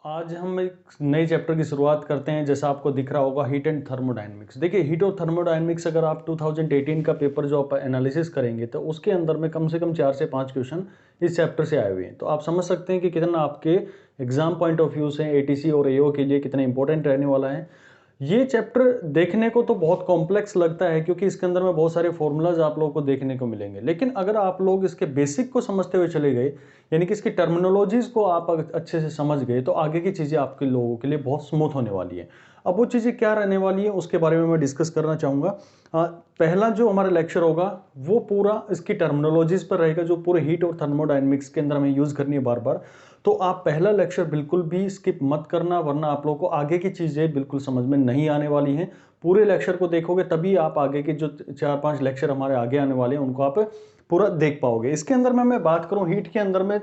आज हम एक नए चैप्टर की शुरुआत करते हैं। जैसा आपको दिख रहा होगा, हीट एंड थर्मोडायनेमिक्स। देखिए, हीट और थर्मोडायनेमिक्स अगर आप 2018 का पेपर जो आप एनालिसिस करेंगे तो उसके अंदर में कम से कम 4 से 5 क्वेश्चन इस चैप्टर से आए हुए हैं। तो आप समझ सकते हैं कि कितना आपके एग्जाम पॉइंट ऑफ व्यू से एटीसी और एओ के लिए कितना इंपॉर्टेंट रहने वाला है। ये चैप्टर देखने को तो बहुत कॉम्प्लेक्स लगता है क्योंकि इसके अंदर में बहुत सारे फॉर्मूलाज आप लोगों को देखने को मिलेंगे, लेकिन अगर आप लोग इसके बेसिक को समझते हुए चले गए, यानी कि इसकी टर्मिनोलॉजीज को आप अच्छे से समझ गए, तो आगे की चीज़ें आपके लोगों के लिए बहुत स्मूथ होने वाली है। अब वो चीज़ें क्या रहने वाली है उसके बारे में मैं डिस्कस करना चाहूँगा। पहला जो हमारा लेक्चर होगा वो पूरा इसकी टर्मिनोलॉजीज पर रहेगा, जो पूरे हीट और थर्मोडायनेमिक्स के अंदर हमें यूज़ करनी है बार बार। तो आप पहला लेक्चर बिल्कुल भी स्किप मत करना, वरना आप लोगों को आगे की चीज़ें बिल्कुल समझ में नहीं आने वाली हैं। पूरे लेक्चर को देखोगे तभी आप आगे के जो 4-5 लेक्चर हमारे आगे आने वाले हैं उनको आप पूरा देख पाओगे। इसके अंदर में मैं बात करूं, हीट के अंदर में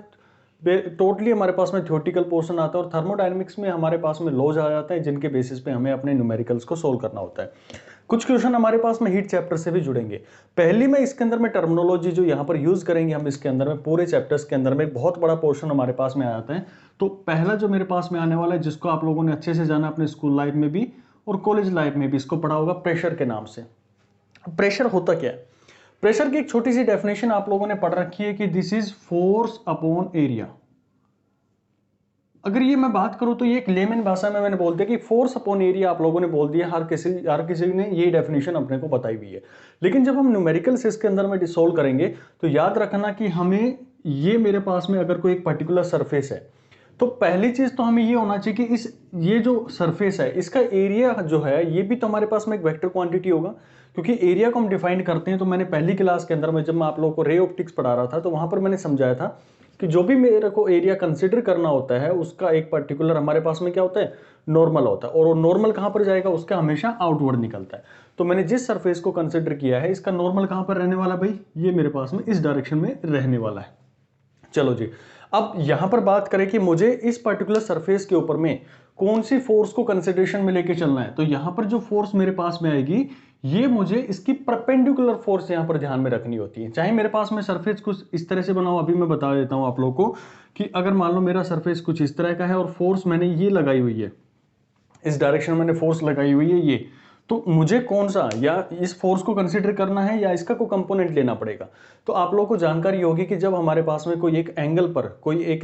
टोटली हमारे पास में थ्योरेटिकल पोर्शन आता है और थर्मोडायनेमिक्स में हमारे पास में लॉज आ जाता है, जिनके बेसिस पे हमें अपने न्यूमेरिकल्स को सोल्व करना होता है। कुछ क्वेश्चन हमारे पास में हीट चैप्टर से भी जुड़ेंगे। पहली में इसके अंदर में टर्मिनोलॉजी जो यहाँ पर यूज करेंगे हम इसके अंदर में, पूरे चैप्टर्स के अंदर में एक बहुत बड़ा पोर्शन हमारे पास में आ जाता है। तो पहला जो मेरे पास में आने वाला है, जिसको आप लोगों ने अच्छे से जाना अपने स्कूल लाइफ में भी और कॉलेज लाइफ में भी, इसको पढ़ा होगा प्रेशर के नाम से। प्रेशर होता क्या है? प्रेशर की एक छोटी सी डेफिनेशन आप लोगों ने पढ़ रखी है कि this is force upon area. अगर ये मैं बात करूं तो ये एक लेमन भाषा में मैंने बोल दिया कि फोर्स अपॉन एरिया आप लोगों ने बोल दिया। हर किसी ने ये डेफिनेशन अपने को बताई हुई है, लेकिन जब हम न्यूमेरिकल्स इसके अंदर में डिसोल्व करेंगे तो याद रखना कि हमें ये मेरे पास में अगर कोई एक पर्टिकुलर सरफेस है तो पहली चीज तो हमें ये होना चाहिए कि ये जो सरफेस है इसका एरिया जो है ये भी तो हमारे पास में एक वेक्टर क्वांटिटी होगा, क्योंकि एरिया को हम डिफाइन करते हैं। तो मैंने पहली क्लास के अंदर में जब मैं आप लोगों को रे ऑप्टिक्स पढ़ा रहा था तो वहां पर मैंने समझाया था कि जो भी मेरे को एरिया कंसिडर करना होता है उसका एक पर्टिकुलर हमारे पास में क्या होता है, नॉर्मल होता है। और वो नॉर्मल कहां पर जाएगा, उसका हमेशा आउटवर्ड निकलता है। तो मैंने जिस सरफेस को कंसिडर किया है इसका नॉर्मल कहां पर रहने वाला, भाई ये मेरे पास में इस डायरेक्शन में रहने वाला है। चलो जी, अब यहां पर बात करें कि मुझे इस पर्टिकुलर सरफेस के ऊपर में कौन सी फोर्स को कंसिडरेशन में लेके चलना है। तो यहां पर जो फोर्स मेरे पास में आएगी ये मुझे इसकी परपेंडिकुलर फोर्स यहां पर ध्यान में रखनी होती है। चाहे मेरे पास में सरफेस कुछ इस तरह से बना हो, अभी मैं बता देता हूं आप लोगों को कि अगर मान लो मेरा सरफेस कुछ इस तरह का है और फोर्स मैंने ये लगाई हुई है, इस डायरेक्शन में मैंने फोर्स लगाई हुई है ये, तो मुझे कौन सा, या इस फोर्स को कंसीडर करना है या इसका कोई कंपोनेंट लेना पड़ेगा। तो आप लोगों को जानकारी होगी कि जब हमारे पास में कोई एक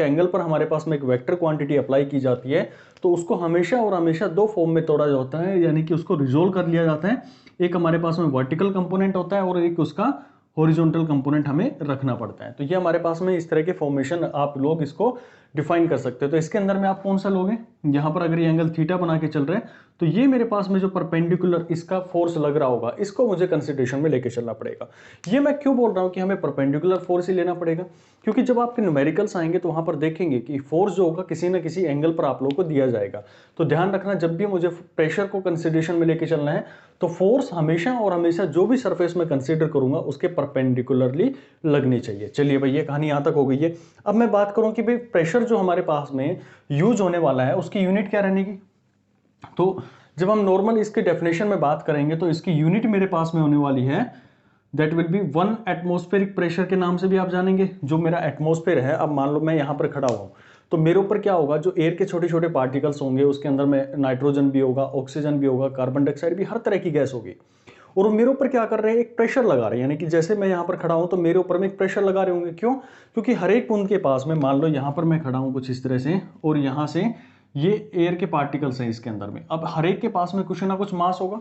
एंगल पर हमारे पास में एक वेक्टर क्वांटिटी अप्लाई की जाती है तो उसको हमेशा और हमेशा दो फॉर्म में तोड़ा जाता है, यानी कि उसको रिजोल्व कर लिया जाता है। एक हमारे पास में वर्टिकल कंपोनेंट होता है और एक उसका हॉरिजॉन्टल कंपोनेंट हमें रखना पड़ता है। तो ये हमारे पास में इस तरह के फॉर्मेशन आप लोग इसको डिफाइन कर सकते हो। तो इसके अंदर में आप कौन सा लोगे, यहां पर अगर ये एंगल थीटा बना के चल रहे हैं तो ये मेरे पास में जो परपेंडिकुलर इसका फोर्स लग रहा होगा इसको मुझे कंसिडरेशन में लेके चलना पड़ेगा। ये मैं क्यों बोल रहा हूं कि हमें परपेंडिकुलर फोर्स ही लेना पड़ेगा, क्योंकि जब आपके न्यूमेरिकल्स आएंगे तो वहां पर देखेंगे कि फोर्स जो होगा किसी ना किसी एंगल पर आप लोगों को दिया जाएगा। तो ध्यान रखना, जब भी मुझे प्रेशर को कंसिडरेशन में लेके चलना है तो फोर्स हमेशा और हमेशा जो भी सरफेस में कंसीडर करूंगा उसके परपेंडिकुलरली लगनी चाहिए। चलिए भाई, ये कहानी यहां तक हो गई है। अब मैं बात करूं कि भाई प्रेशर जो हमारे पास में यूज होने वाला है उसकी यूनिट क्या रहने की। तो जब हम नॉर्मल इसके डेफिनेशन में बात करेंगे तो इसकी यूनिट मेरे पास में होने वाली है, that will B 1 atmospheric pressure के नाम से भी आप जानेंगे। जो मेरा एटमॉस्फेयर है, अब मान लो मैं यहां पर खड़ा हुआ हूं तो मेरे ऊपर क्या होगा, जो एयर के छोटे छोटे पार्टिकल्स होंगे उसके अंदर में नाइट्रोजन भी होगा, ऑक्सीजन भी होगा, कार्बन डाइऑक्साइड भी, हर तरह की गैस होगी। और वो मेरे ऊपर क्या कर रहे हैं, एक प्रेशर लगा रहे हैं। यानी कि जैसे मैं यहां पर खड़ा हूं तो मेरे ऊपर में एक प्रेशर लगा रहे होंगे। क्यों? क्योंकि हर एक बूंद के पास में, मान लो यहां पर मैं खड़ा हूं कुछ इस तरह से और यहां से ये एयर के पार्टिकल्स हैं इसके अंदर में। अब हर एक के पास में कुछ ना कुछ मास होगा,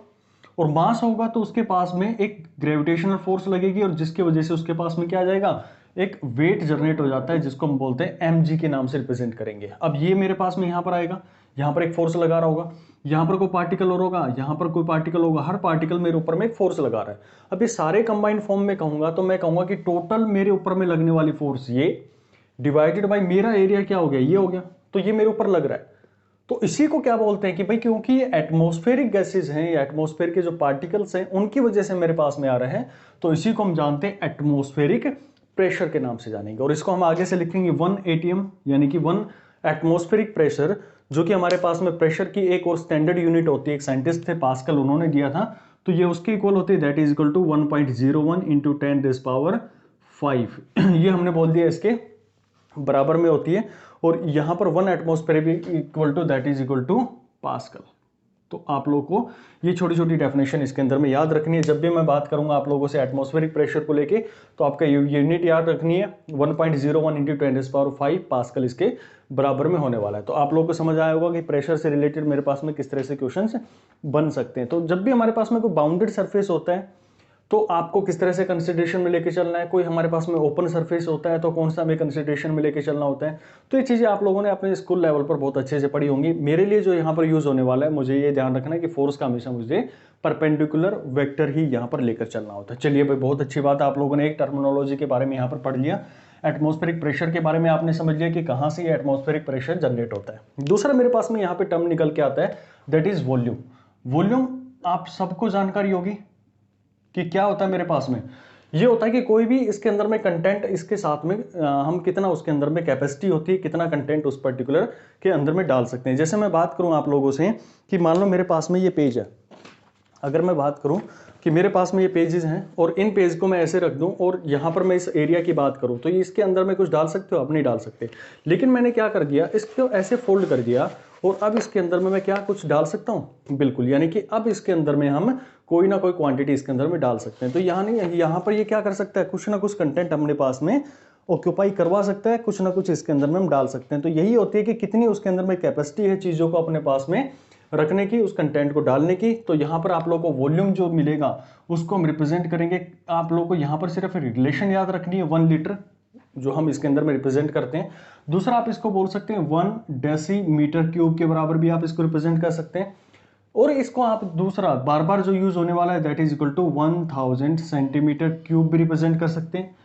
और मास होगा तो उसके पास में एक ग्रेविटेशनल फोर्स लगेगी और जिसकी वजह से उसके पास में क्या आ जाएगा, एक वेट जनरेट हो जाता है जिसको हम बोलते हैं mg के नाम से रिप्रेजेंट करेंगे। अब ये मेरे पास में यहां पर आएगा, यहां पर एक फोर्स लगा रहा होगा, यहां पर कोई पार्टिकल और होगा, यहां पर कोई पार्टिकल होगा, हर पार्टिकल मेरे ऊपर में एक फोर्स लगा रहा है। अब ये सारे कंबाइंड फॉर्म में कहूंगा तो मैं कहूंगा कि टोटल मेरे ऊपर में लगने वाली फोर्स ये डिवाइडेड बाय मेरा एरिया क्या हो गया, ये हो गया। तो ये मेरे ऊपर लग रहा है। तो इसी को क्या बोलते हैं कि भाई क्योंकि ये एटमॉस्फेरिक गैसेस हैं या एटमॉस्फेयर के जो पार्टिकल्स हैं उनकी वजह से मेरे पास में आ रहे हैं, तो इसी को हम जानते हैं एटमॉस्फेरिक प्रेशर के नाम से जानेंगे। और इसको हम आगे से लिखेंगे 1 atm, यानी कि 1 एटमॉस्फेरिक प्रेशर, जो कि हमारे पास में प्रेशर की एक और स्टैंडर्ड यूनिट होती है, एक साइंटिस्ट थे पास्कल, उन्होंने दिया था। तो ये उसके इक्वल होती है, that is equal to 1.01 into 10⁵ ये हमने बोल दिया इसके बराबर में होती है। और यहाँ पर 1 एटमॉस्फेयर भी equal to that is equal to pascal. तो आप लोगों को ये छोटी छोटी डेफिनेशन इसके अंदर में याद रखनी है। जब भी मैं बात करूंगा आप लोगों से एटमॉस्फेरिक प्रेशर को लेके, तो आपका यूनिट याद रखनी है 1.01 इंटू 10⁵ पास्कल इसके बराबर में होने वाला है। तो आप लोगों को समझ आया होगा कि प्रेशर से रिलेटेड मेरे पास में किस तरह से क्वेश्चंस बन सकते हैं। तो जब भी हमारे पास में कोई बाउंडेड सरफेस होता है तो आपको किस तरह से कंसिडरेशन में लेके चलना है, कोई हमारे पास में ओपन सरफेस होता है तो कौन सा हमें कंसिडरेशन में लेके चलना होता है। तो ये चीज़ें आप लोगों ने अपने स्कूल लेवल पर बहुत अच्छे से पढ़ी होंगी। मेरे लिए जो यहाँ पर यूज होने वाला है, मुझे ये ध्यान रखना है कि फोर्स का हमेशा मुझे परपेंडिकुलर वेक्टर ही यहाँ पर लेकर चलना होता है। चलिए भाई, बहुत अच्छी बात है, आप लोगों ने एक टर्मिनोलॉजी के बारे में यहाँ पर पढ़ लिया, एटमॉस्फेरिक प्रेशर के बारे में आपने समझ लिया कि कहाँ से ये एटमॉस्फेरिक प्रेशर जनरेट होता है। दूसरा मेरे पास में यहाँ पे टर्म निकल के आता है, दैट इज वॉल्यूम। वॉल्यूम आप सबको जानकारी होगी कि क्या होता है। मेरे पास में ये होता है कि कोई भी इसके अंदर में कंटेंट, इसके साथ में हम कितना उसके अंदर में कैपेसिटी होती है, कितना कंटेंट उस पर्टिकुलर के अंदर में डाल सकते हैं। जैसे मैं बात करूं आप लोगों से कि मान लो मेरे पास में ये पेज है, अगर मैं बात करूं कि मेरे पास में ये पेजेस हैं और इन पेज को मैं ऐसे रख दूं और यहाँ पर मैं इस एरिया की बात करूं तो ये इसके अंदर में कुछ डाल सकते हो, आप नहीं डाल सकते। लेकिन मैंने क्या कर दिया, इसको ऐसे फोल्ड कर दिया और अब इसके अंदर में मैं क्या कुछ डाल सकता हूं, बिल्कुल, यानी कि अब इसके अंदर में हम कोई ना कोई क्वांटिटी इसके अंदर में डाल सकते हैं। तो यहाँ नहीं, यहाँ पर ये क्या कर सकता है, कुछ ना कुछ कंटेंट अपने पास में ऑक्यूपाई करवा सकता है, कुछ ना कुछ इसके अंदर में हम डाल सकते हैं। तो यही होती है कि कितनी उसके अंदर में कैपेसिटी है चीज़ों को अपने पास में रखने की, उस कंटेंट को डालने की। तो यहाँ पर आप लोगों को वॉल्यूम जो मिलेगा उसको हम रिप्रेजेंट करेंगे। आप लोगों को यहाँ पर सिर्फ रिलेशन याद रखनी है, 1 लीटर जो हम इसके अंदर में रिप्रेजेंट करते हैं। दूसरा आप इसको बोल सकते हैं 1 डेसीमीटर क्यूब के बराबर भी आप इसको रिप्रेजेंट कर सकते हैं। और इसको आप दूसरा बार बार जो यूज होने वाला है that is equal to 1000 centimetre cube भी रिप्रेजेंट कर सकते हैं।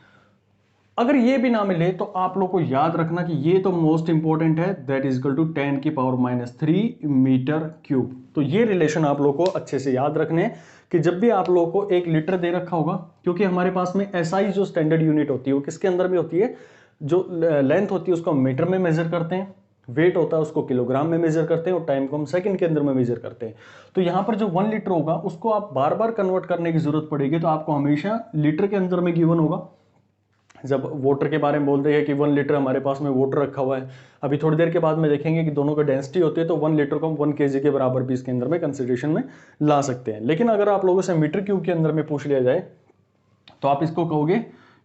अगर ये भी ना मिले तो आप लोग को याद रखना कि ये तो मोस्ट इंपॉर्टेंट है, that is equal to 10⁻³ metre cube. तो ये रिलेशन आप लोग को अच्छे से याद रखने हैं कि जब भी आप लोगों को 1 लीटर दे रखा होगा, क्योंकि हमारे पास में एसआई जो स्टैंडर्ड यूनिट होती है वो किसके अंदर में होती है, जो लेंथ होती है उसको हम मीटर में मेजर करते हैं, वेट होता है उसको किलोग्राम में मेजर करते हैं और टाइम को हम सेकंड के अंदर में मेजर करते हैं। तो यहाँ पर जो 1 लीटर होगा उसको आप बार बार कन्वर्ट करने की जरूरत पड़ेगी, तो आपको हमेशा लीटर के अंदर में गिवन होगा। जब वाटर के बारे में बोलते हैं कि 1 लीटर हमारे पास में वाटर रखा हुआ है, अभी थोड़ी देर के बाद में देखेंगे कि दोनों का डेंसिटी होती है, तो 1 लीटर को हम 1 kg के बराबर भी इसके अंदर में कंसिडरेशन में ला सकते हैं। लेकिन अगर आप लोगों से मीटर क्यूब के अंदर में पूछ लिया जाए तो आप इसको कहोगे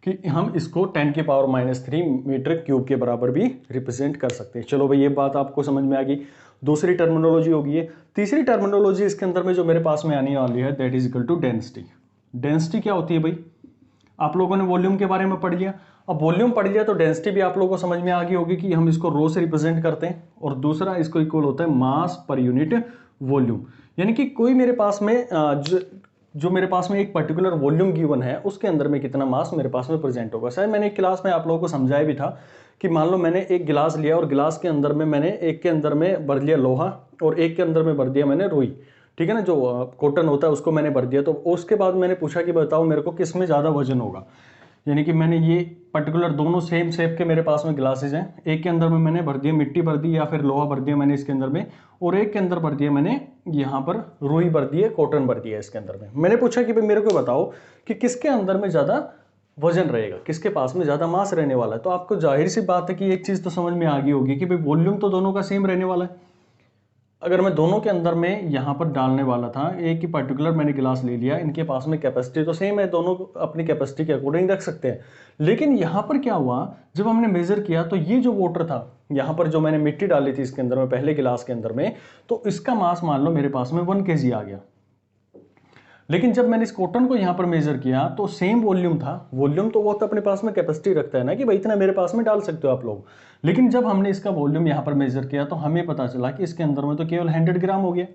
कि हम इसको 10⁻³ मीटर क्यूब के बराबर भी रिप्रेजेंट कर सकते हैं। चलो भाई, ये बात आपको समझ में आ गई। दूसरी टर्मिनोलॉजी होगी ये। तीसरी टर्मिनोलॉजी इसके अंदर में जो मेरे पास में आने वाली है that is equal to density. Density क्या होती है भाई, आप लोगों ने वॉल्यूम के बारे में पढ़ लिया, अब वॉल्यूम पढ़ लिया तो डेंसिटी भी आप लोगों को समझ में आ गई होगी कि हम इसको रो से रिप्रेजेंट करते हैं और दूसरा इसको इक्वल होता है मास पर यूनिट वॉल्यूम। यानी कि कोई मेरे पास में जो मेरे पास में एक पर्टिकुलर वॉल्यूम गिवन है उसके अंदर में कितना मास मेरे पास में प्रेजेंट होगा। शायद मैंने एक क्लास में आप लोगों को समझाया भी था कि मान लो मैंने एक गिलास लिया और गिलास के अंदर में मैंने एक के अंदर में भर लिया लोहा और एक के अंदर में भर दिया मैंने रुई, ठीक है ना, जो कॉटन होता है उसको मैंने भर दिया। तो उसके बाद मैंने पूछा कि बताओ मेरे को किस में ज़्यादा वजन होगा, यानी कि मैंने ये पर्टिकुलर दोनों सेम शेप के मेरे पास में ग्लासेज हैं, एक के अंदर में मैंने भर दिया मिट्टी भर दी या फिर लोहा भर दिया मैंने इसके अंदर में, और एक के अंदर भर दिया मैंने यहाँ पर रुई भर दी है, कॉटन भर दिया इसके अंदर में। मैंने पूछा कि भाई मेरे को बताओ कि किसके अंदर में ज़्यादा वजन रहेगा, किसके पास में ज़्यादा मास रहने वाला है। तो आपको जाहिर सी बात है कि एक चीज़ तो समझ में आ गई होगी कि भाई वॉल्यूम तो दोनों का सेम रहने वाला है। अगर मैं दोनों के अंदर में यहाँ पर डालने वाला था, एक ही पर्टिकुलर मैंने गिलास ले लिया, इनके पास में कैपेसिटी तो सेम है, दोनों अपनी कैपेसिटी के अकॉर्डिंग रख सकते हैं। लेकिन यहाँ पर क्या हुआ, जब हमने मेजर किया तो ये जो वाटर था, यहाँ पर जो मैंने मिट्टी डाली थी इसके अंदर में पहले गिलास के अंदर में, तो इसका मास मान लो मेरे पास में 1 kg आ गया। लेकिन जब मैंने इस कॉटन को यहाँ पर मेजर किया तो सेम वॉल्यूम था। वॉल्यूम तो वो तो अपने पास में कैपेसिटी रखता है ना कि भाई इतना मेरे पास में डाल सकते हो आप लोग। लेकिन जब हमने इसका वॉल्यूम यहाँ पर मेजर किया तो हमें पता चला कि इसके अंदर में तो केवल 100 ग्राम हो गया।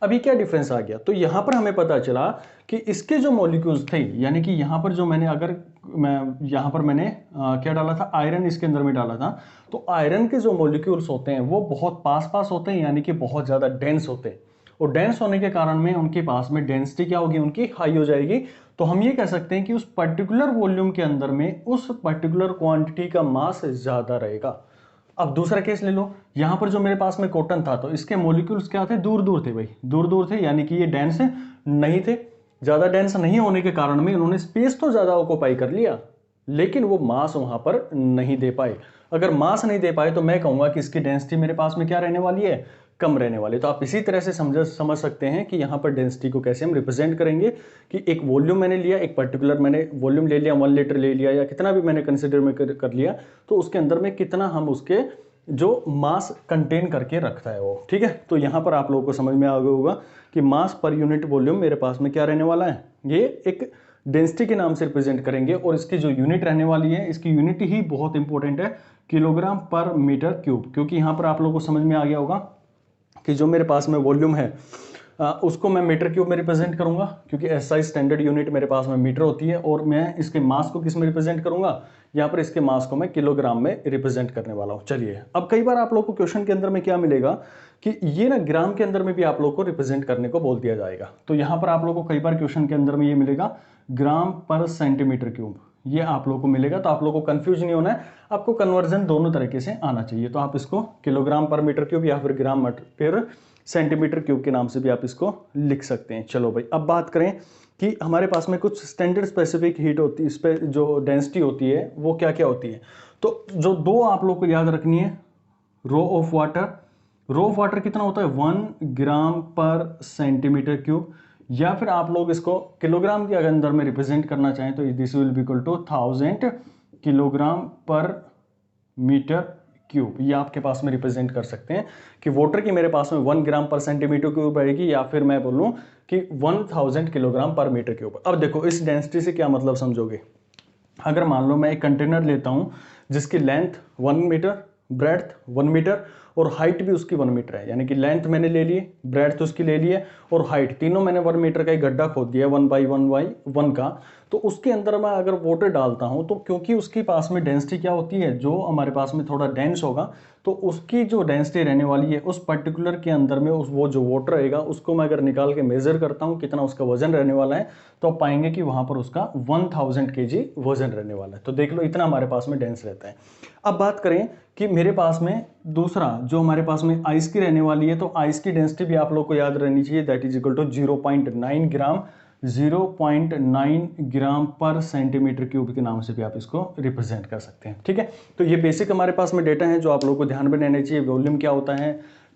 अभी क्या डिफरेंस आ गया, तो यहाँ पर हमें पता चला कि इसके जो मॉलिक्यूल्स थे, यानी कि यहाँ पर जो मैंने अगर मैं यहाँ पर मैंने क्या डाला था, आयरन इसके अंदर में डाला था, तो आयरन के जो मॉलिक्यूल्स होते हैं वो बहुत पास पास होते हैं, यानी कि बहुत ज़्यादा डेंस होते हैं। और डेंस होने के कारण में उनके पास में डेंसिटी क्या होगी, उनकी हाई हो जाएगी। तो हम ये कह सकते हैं कि उस पर्टिकुलर वॉल्यूम के अंदर में उस पर्टिकुलर क्वांटिटी का मास ज़्यादा रहेगा। अब दूसरा केस ले लो, यहाँ पर जो मेरे पास में कॉटन था तो इसके मॉलिक्यूल्स क्या थे, दूर दूर थे भाई, दूर दूर थे, यानी कि ये डेंस नहीं थे। ज़्यादा डेंस नहीं होने के कारण में उन्होंने स्पेस तो ज़्यादा ऑक्यूपाई कर लिया, लेकिन वो मास वहां पर नहीं दे पाए। अगर मास नहीं दे पाए तो मैं कहूंगा कि इसकी डेंसिटी मेरे पास में क्या रहने वाली है, कम रहने वाली। तो आप इसी तरह से समझ सकते हैं कि यहाँ पर डेंसिटी को कैसे हम रिप्रेजेंट करेंगे कि एक वॉल्यूम मैंने लिया, एक पर्टिकुलर मैंने वॉल्यूम ले लिया, 1 लीटर ले लिया या कितना भी मैंने कंसिडर में कर लिया, तो उसके अंदर में कितना हम उसके जो मास कंटेन करके रखता है वो, ठीक है। तो यहाँ पर आप लोगों को समझ में आ गया होगा कि मास पर यूनिट वॉल्यूम मेरे पास में क्या रहने वाला है, ये एक डेंसिटी के नाम से रिप्रेजेंट करेंगे। और इसकी जो यूनिट रहने वाली है, इसकी यूनिट ही बहुत इंपॉर्टेंट है, किलोग्राम पर मीटर क्यूब। क्योंकि यहाँ पर आप लोगों को समझ में आ गया होगा कि जो मेरे पास में वॉल्यूम है उसको मैं मीटर क्यूब में रिप्रेजेंट करूंगा, क्योंकि एसआई स्टैंडर्ड यूनिट मेरे पास में मीटर होती है। और मैं इसके मास को किस में रिप्रेजेंट करूंगा, यहाँ पर इसके मास को मैं किलोग्राम में रिप्रेजेंट करने वाला हूँ। चलिए, अब कई बार आप लोग को क्वेश्चन के अंदर में क्या मिलेगा कि ये ना ग्राम के अंदर में भी आप लोग को रिप्रेजेंट करने को बोल दिया जाएगा। तो यहाँ पर आप लोग को कई बार क्वेश्चन के अंदर में ये मिलेगा ग्राम पर सेंटीमीटर क्यूब, ये आप लोग को मिलेगा। तो आप लोग को कंफ्यूज नहीं होना है, आपको कन्वर्जन दोनों तरीके से आना चाहिए। तो आप इसको किलोग्राम पर मीटर क्यूब या फिर ग्राम पर सेंटीमीटर क्यूब के नाम से भी आप इसको लिख सकते हैं। चलो भाई, अब बात करें कि हमारे पास में कुछ स्टैंडर्ड स्पेसिफिक हीट होती है, इस पर जो डेंसिटी होती है वो क्या क्या होती है। तो जो दो आप लोग को याद रखनी है, rho of water, rho of water कितना होता है 1 ग्राम पर सेंटीमीटर क्यूब, या फिर आप लोग इसको किलोग्राम के अंदर में रिप्रेजेंट करना चाहें तो this will be equal to 1000 kilogram per metre cube. ये आपके पास में रिप्रेजेंट कर सकते हैं कि वाटर की मेरे पास में 1 ग्राम पर सेंटीमीटर क्यूब आएगी, या फिर मैं बोलूं कि 1000 किलोग्राम पर मीटर क्यूब। अब देखो इस डेंसिटी से क्या मतलब समझोगे। अगर मान लो मैं एक कंटेनर लेता हूं जिसकी लेंथ 1 मीटर, ब्रेड्थ 1 मीटर और हाइट भी उसकी 1 मीटर है, यानी कि लेंथ मैंने ले ली, ब्रेड्थ उसकी ले ली है और हाइट, तीनों मैंने 1 मीटर का एक गड्ढा खोद दिया 1 का। तो उसके अंदर मैं अगर वाटर डालता हूं तो क्योंकि उसके पास में डेंसिटी क्या होती है, जो हमारे पास में थोड़ा डेंस होगा, तो उसकी जो डेंसिटी रहने वाली है उस पर्टिकुलर के अंदर में वो जो वाटर रहेगा उसको मैं अगर निकाल के मेजर करता हूं कितना उसका वजन रहने वाला है, तो आप पाएंगे कि वहां पर उसका 1000 kg वजन रहने वाला है। तो देख लो इतना हमारे पास में डेंस रहता है। अब बात करें कि मेरे पास में दूसरा जो हमारे पास में आइस की रहने वाली है, तो आइस की डेंसिटी भी आप लोग को याद रहनी चाहिए, दैट इज इक्वल टू 0.9 ग्राम, 0.9 ग्राम पर सेंटीमीटर क्यूब के नाम से भी आप इसको रिप्रेजेंट कर सकते हैं, ठीक है। तो ये बेसिक हमारे पास में डेटा है जो आप लोगों को ध्यान में रहना चाहिए। वॉल्यूम क्या होता है,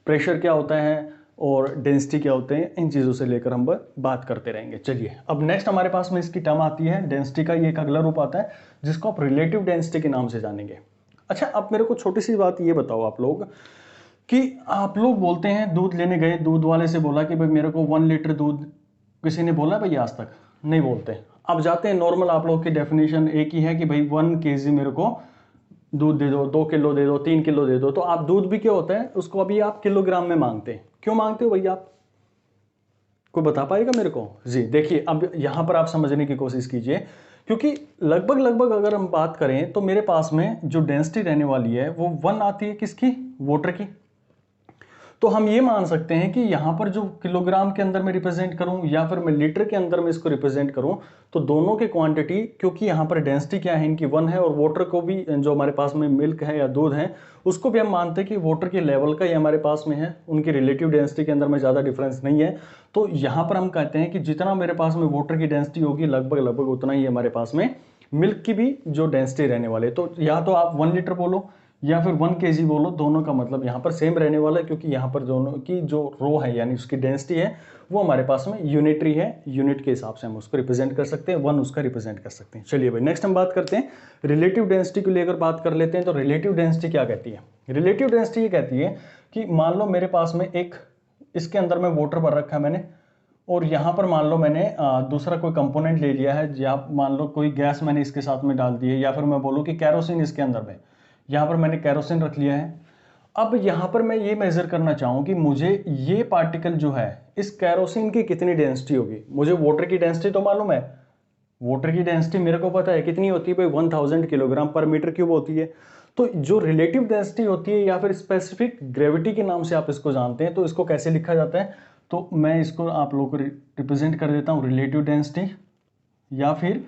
प्रेशर क्या होता है और डेंसिटी क्या होते हैं, इन चीज़ों से लेकर हम बात करते रहेंगे। चलिए, अब नेक्स्ट हमारे पास में इसकी टर्म आती है डेंसिटी का, ये एक अगला रूप आता है जिसको आप रिलेटिव डेंसिटी के नाम से जानेंगे। अच्छा, अब मेरे को छोटी सी बात ये बताओ आप लोग कि आप लोग बोलते हैं दूध लेने गए, दूध वाले से बोला कि भाई मेरे को 1 लीटर दूध, किसी ने बोला भाई आज तक नहीं बोलते। अब जाते हैं नॉर्मल, आप लोग की डेफिनेशन एक ही है कि भाई 1 kg मेरे को दूध दे दो, 2 किलो दे दो, 3 किलो दे दो। तो आप दूध भी क्या होता है उसको अभी आप किलोग्राम में मांगते हैं, क्यों मांगते हो भैया, आप कोई बता पाएगा मेरे को जी। देखिए, अब यहां पर आप समझने की कोशिश कीजिए, क्योंकि लगभग अगर हम बात करें तो मेरे पास में जो डेंसिटी रहने वाली है वो 1 आती है, किसकी, वाटर की। तो हम ये मान सकते हैं कि यहां पर जो किलोग्राम के अंदर में रिप्रेजेंट करूं या फिर मैं लीटर के अंदर में इसको रिप्रेजेंट करूं, तो दोनों के क्वांटिटी, क्योंकि यहां पर डेंसिटी क्या है इनकी 1 है, और वाटर को भी जो हमारे पास में मिल्क है या दूध है उसको भी हम मानते हैं कि वाटर के लेवल का ही हमारे पास में है, उनकी रिलेटिव डेंसिटी के अंदर में ज़्यादा डिफरेंस नहीं है। तो यहाँ पर हम कहते हैं कि जितना मेरे पास में वाटर की डेंसिटी होगी लगभग उतना ही हमारे पास में मिल्क की भी जो डेंसिटी रहने वाले। तो या तो आप 1 लीटर बोलो या फिर 1 kg बोलो, दोनों का मतलब यहाँ पर सेम रहने वाला है, क्योंकि यहाँ पर दोनों की जो रो है यानी उसकी डेंसिटी है वो हमारे पास में यूनिटरी है, यूनिट के हिसाब से हम उसको रिप्रेजेंट कर सकते हैं, 1 उसका रिप्रेजेंट कर सकते हैं। चलिए भाई, नेक्स्ट हम बात करते हैं रिलेटिव डेंसिटी को लेकर बात कर लेते हैं। तो रिलेटिव डेंसिटी क्या कहती है, रिलेटिव डेंसिटी ये कहती है कि मान लो मेरे पास में एक, इसके अंदर में वाटर भर रखा है मैंने, और यहाँ पर मान लो मैंने दूसरा कोई कंपोनेंट ले लिया है, या मान लो कोई गैस मैंने इसके साथ में डाल दी है, या फिर मैं बोलूँ कि कैरोसिन इसके अंदर में, यहाँ पर मैंने कैरोसिन रख लिया है। अब यहाँ पर मैं ये मेजर करना चाहूँ कि मुझे ये पार्टिकल जो है इस कैरोसिन की कितनी डेंसिटी होगी। मुझे वाटर की डेंसिटी तो मालूम है, वाटर की डेंसिटी मेरे को पता है कितनी होती है भाई, 1000 किलोग्राम पर मीटर क्यूब होती है। तो जो रिलेटिव डेंसिटी होती है या फिर स्पेसिफिक ग्रेविटी के नाम से आप इसको जानते हैं, तो इसको कैसे लिखा जाता है, तो मैं इसको आप लोगों को रिप्रेजेंट कर देता हूँ रिलेटिव डेंसिटी, या फिर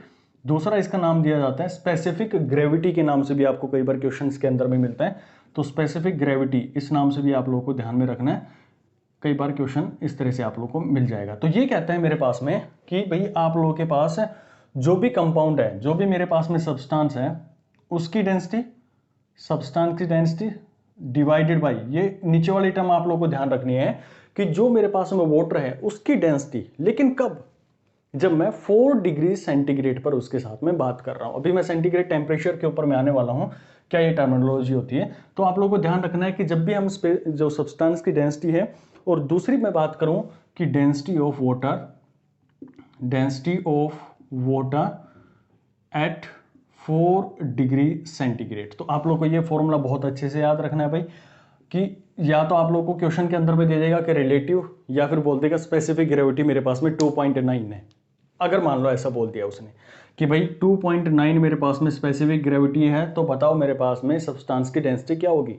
दूसरा इसका नाम दिया जाता है स्पेसिफिक ग्रेविटी के नाम से भी आपको कई बार क्वेश्चंस के अंदर में मिलता है। तो स्पेसिफिक ग्रेविटी इस नाम से भी आप लोगों को ध्यान में रखना है, कई बार क्वेश्चन इस तरह से आप लोगों को मिल जाएगा। तो ये कहता है मेरे पास में कि भाई आप लोगों के पास जो भी कंपाउंड है, जो भी मेरे पास में सब्सटेंस है, उसकी डेंसिटी, सब्सटेंस की डेंसिटी डिवाइडेड बाय, ये नीचे वाली टर्म आप लोगों को ध्यान रखनी है कि जो मेरे पास में वाटर है उसकी डेंसिटी, लेकिन कब, जब मैं 4 डिग्री सेंटीग्रेड पर उसके साथ में बात कर रहा हूं। अभी मैं सेंटीग्रेड टेम्परेचर के ऊपर में आने वाला हूं, क्या ये टर्मिनोलॉजी होती है। तो आप लोगों को ध्यान रखना है कि जब भी हम जो सब्सटेंस की डेंसिटी है, और दूसरी मैं बात करूं कि density of water at 4 degree centigrade. तो आप लोग को ये फॉर्मूला बहुत अच्छे से याद रखना है भाई, कि या तो आप लोगों को क्वेश्चन के अंदर में दे देगा कि रिलेटिव, या फिर बोल देगा स्पेसिफिक ग्रेविटी मेरे पास में 2.9 है। अगर मान लो ऐसा बोल दिया उसने कि भाई 2.9 मेरे पास में स्पेसिफिक ग्रेविटी है, तो बताओ मेरे पास में सब्सटेंस की डेंसिटी क्या होगी।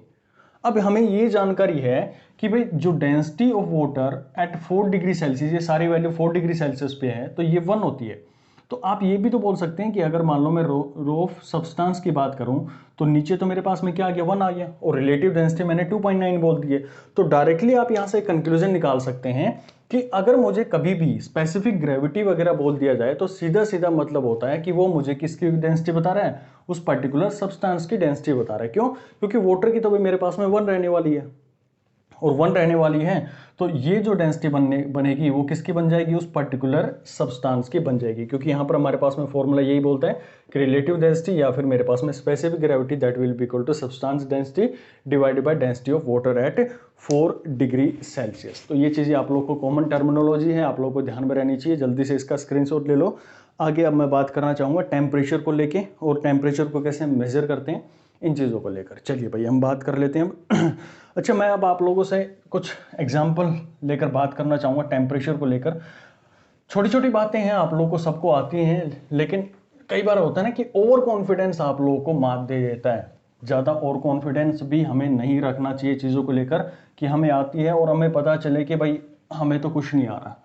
अब हमें ये जानकारी है कि भाई जो density of water at 4 degree Celsius, ये सारी वैल्यू 4 डिग्री सेल्सियस पे है, तो ये 1 होती है। तो आप ये भी तो बोल सकते हैं कि अगर मान लो मैं रो ऑफ सब्सटेंस की बात करूं, तो नीचे तो मेरे पास में क्या आ गया, 1 आ गया, और रिलेटिव डेंसिटी मैंने 2.9 बोल दी है। तो डायरेक्टली आप यहां से कंक्लूजन निकाल सकते हैं कि अगर मुझे कभी भी स्पेसिफिक ग्रेविटी वगैरह बोल दिया जाए, तो सीधा सीधा मतलब होता है कि वो मुझे किसकी डेंसिटी बता रहा है, उस पर्टिकुलर सब्सटेंस की डेंसिटी बता रहा है। क्यों? क्योंकि वाटर की तो भी मेरे पास में 1 रहने वाली है, और 1 रहने वाली है, तो ये जो डेंसिटी बनेगी वो किसकी बन जाएगी, उस पर्टिकुलर सब्सटेंस की बन जाएगी। क्योंकि यहाँ पर हमारे पास में फॉर्मूला यही बोलता है कि रिलेटिव डेंसिटी या फिर मेरे पास में specific gravity that will be equal to substance density divided by density of water at 4 degree Celsius. तो ये चीज़ें आप लोग को कॉमन टर्मिनोलॉजी है, आप लोग को ध्यान में रहनी चाहिए। जल्दी से इसका स्क्रीनशॉट ले लो। आगे अब मैं बात करना चाहूँगा टेम्परेचर को लेके, और टेम्परेचर को कैसे मेजर करते हैं, इन चीज़ों को लेकर। चलिए भाई हम बात कर लेते हैं अब। अच्छा, मैं अब आप लोगों से कुछ एग्जाम्पल लेकर बात करना चाहूँगा टेम्परेचर को लेकर। छोटी छोटी बातें हैं, आप लोगों को सबको आती हैं, लेकिन कई बार होता है ना कि ओवर कॉन्फिडेंस आप लोगों को मात दे देता है। ज़्यादा ओवर कॉन्फिडेंस भी हमें नहीं रखना चाहिए चीज़ों को लेकर कि हमें आती है और हमें पता चले कि भाई हमें तो कुछ नहीं आ रहा।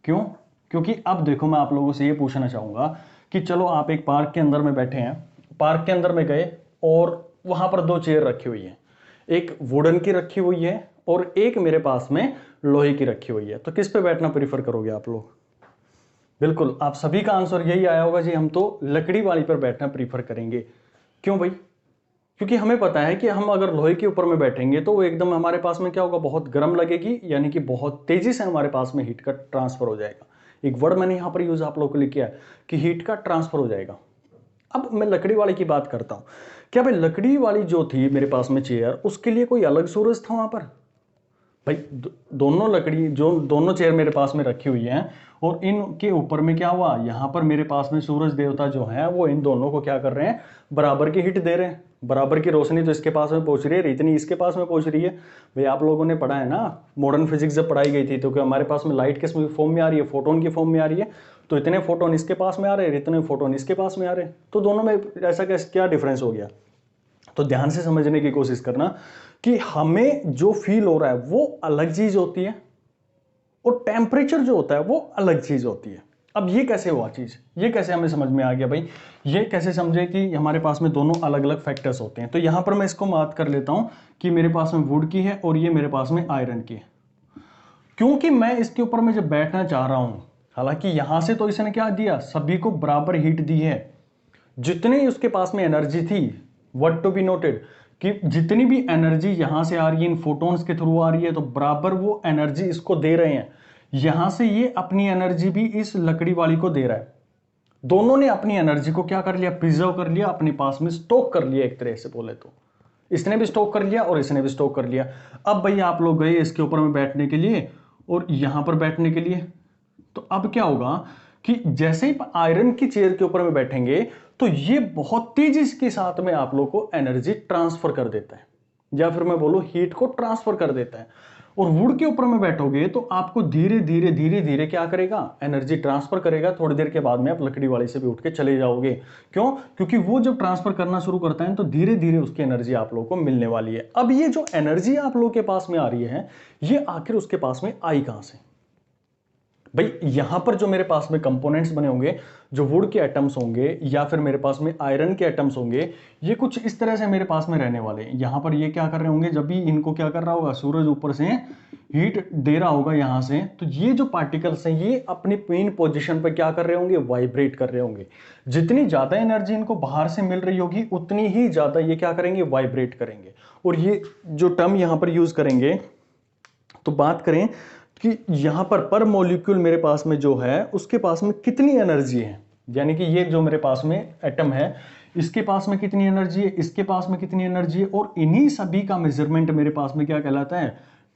क्यों? क्योंकि अब देखो, मैं आप लोगों से ये पूछना चाहूँगा कि चलो आप एक पार्क के अंदर में बैठे हैं, पार्क के अंदर में गए और वहाँ पर 2 चेयर रखी हुई है, एक वुडन की रखी हुई है और एक मेरे पास में लोहे की रखी हुई है। तो किस पे बैठना प्रीफर करोगे आप लोग? बिल्कुल, आप सभी का आंसर यही आया होगा जी, हम तो लकड़ी वाली पर बैठना प्रीफर करेंगे। क्यों भाई? क्योंकि हमें पता है कि हम अगर लोहे के ऊपर में बैठेंगे तो वो एकदम हमारे पास में क्या होगा, बहुत गर्म लगेगी, यानी कि बहुत तेजी से हमारे पास में हीट का ट्रांसफर हो जाएगा। एक वर्ड मैंने यहाँ पर यूज आप लोगों को लिखा है कि हीट का ट्रांसफर हो जाएगा। अब मैं लकड़ी वाली की बात करता हूँ। क्या भाई लकड़ी वाली जो थी मेरे पास में चेयर, उसके लिए कोई अलग सूरज था वहां पर? भाई दोनों लकड़ी, जो दोनों चेयर मेरे पास में रखी हुई हैं, और इनके ऊपर में क्या हुआ, यहाँ पर मेरे पास में सूरज देवता जो है वो इन दोनों को क्या कर रहे हैं, बराबर की हिट दे रहे हैं। बराबर की रोशनी तो इसके पास में पहुंच रही है, इतनी इसके पास में पहुंच रही है। भाई आप लोगों ने पढ़ा है ना, मॉडर्न फिजिक्स जब पढ़ाई गई थी, तो क्या हमारे पास में लाइट किस फॉर्म में आ रही है, फोटोन की फॉर्म में आ रही है। तो इतने फोटोन इसके पास में आ रहे हैं, इतने फोटोन इसके पास में आ रहे हैं, तो दोनों में ऐसा क्या डिफरेंस हो गया। तो ध्यान से समझने की कोशिश करना कि हमें जो फील हो रहा है वो अलग चीज होती है, और टेम्परेचर जो होता है वो अलग चीज होती है। अब ये कैसे हुआ चीज, ये कैसे हमें समझ में आ गया भाई, ये कैसे समझे कि हमारे पास में दोनों अलग अलग फैक्टर्स होते हैं। तो यहां पर मैं इसको बात कर लेता हूं कि मेरे पास में वुड की है और ये मेरे पास में आयरन की है। क्योंकि मैं इसके ऊपर में जब बैठना चाह रहा हूं, हालांकि यहां से तो इसने क्या दिया, सभी को बराबर हीट दी है। जितनी उसके पास में एनर्जी थी, व्हाट टू बी नोटेड, कि जितनी भी एनर्जी यहां से आ रही है इन फोटोन्स के थ्रू आ रही है, तो बराबर वो एनर्जी इसको दे रहे हैं। यहां से ये अपनी एनर्जी भी इस लकड़ी वाली को दे रहा है। दोनों ने अपनी एनर्जी को क्या कर लिया, प्रिजर्व कर लिया, अपने पास में स्टॉक कर लिया। एक तरह से बोले तो इसने भी स्टॉक कर लिया और इसने भी स्टॉक कर लिया। अब भाई आप लोग गए इसके ऊपर में बैठने के लिए और यहां पर बैठने के लिए, तो अब क्या होगा कि जैसे ही आयरन की चेयर के ऊपर में बैठेंगे तो ये बहुत तेजी के साथ में आप लोग को एनर्जी ट्रांसफर कर देता है, या फिर मैं बोलूं हीट को ट्रांसफर कर देता है। और वुड के ऊपर में बैठोगे तो आपको धीरे धीरे धीरे धीरे क्या करेगा, एनर्जी ट्रांसफर करेगा। थोड़ी देर के बाद में आप लकड़ी वाले से भी उठ के चले जाओगे। क्यों? क्योंकि वो जब ट्रांसफर करना शुरू करता है तो धीरे धीरे उसकी एनर्जी आप लोगों को मिलने वाली है। अब ये जो एनर्जी आप लोगों के पास में आ रही है, ये आखिर उसके पास में आई कहां से? भाई यहां पर जो मेरे पास में कंपोनेंट्स बने होंगे, जो वुड के एटम्स होंगे या फिर मेरे पास में आयरन के एटम्स होंगे, ये कुछ इस तरह से मेरे पास में रहने वाले हैं। यहां पर ये क्या कर रहे होंगे, जब भी इनको क्या कर रहा होगा, सूरज ऊपर से हीट दे रहा होगा यहां से, तो ये जो पार्टिकल्स हैं ये अपनी मेन पोजीशन पर क्या कर रहे होंगे, वाइब्रेट कर रहे होंगे। जितनी ज्यादा एनर्जी इनको बाहर से मिल रही होगी उतनी ही ज्यादा ये क्या करेंगे, वाइब्रेट करेंगे। और ये जो टर्म यहां पर यूज करेंगे, तो बात करें कि यहां पर मॉलिक्यूल मेरे पास में जो है उसके पास में कितनी एनर्जी है, यानी कि ये जो मेरे पास में एटम है इसके पास में कितनी एनर्जी है, इसके पास में कितनी एनर्जी है, और इन्हीं सभी का मेजरमेंट मेरे पास में क्या कहलाता है,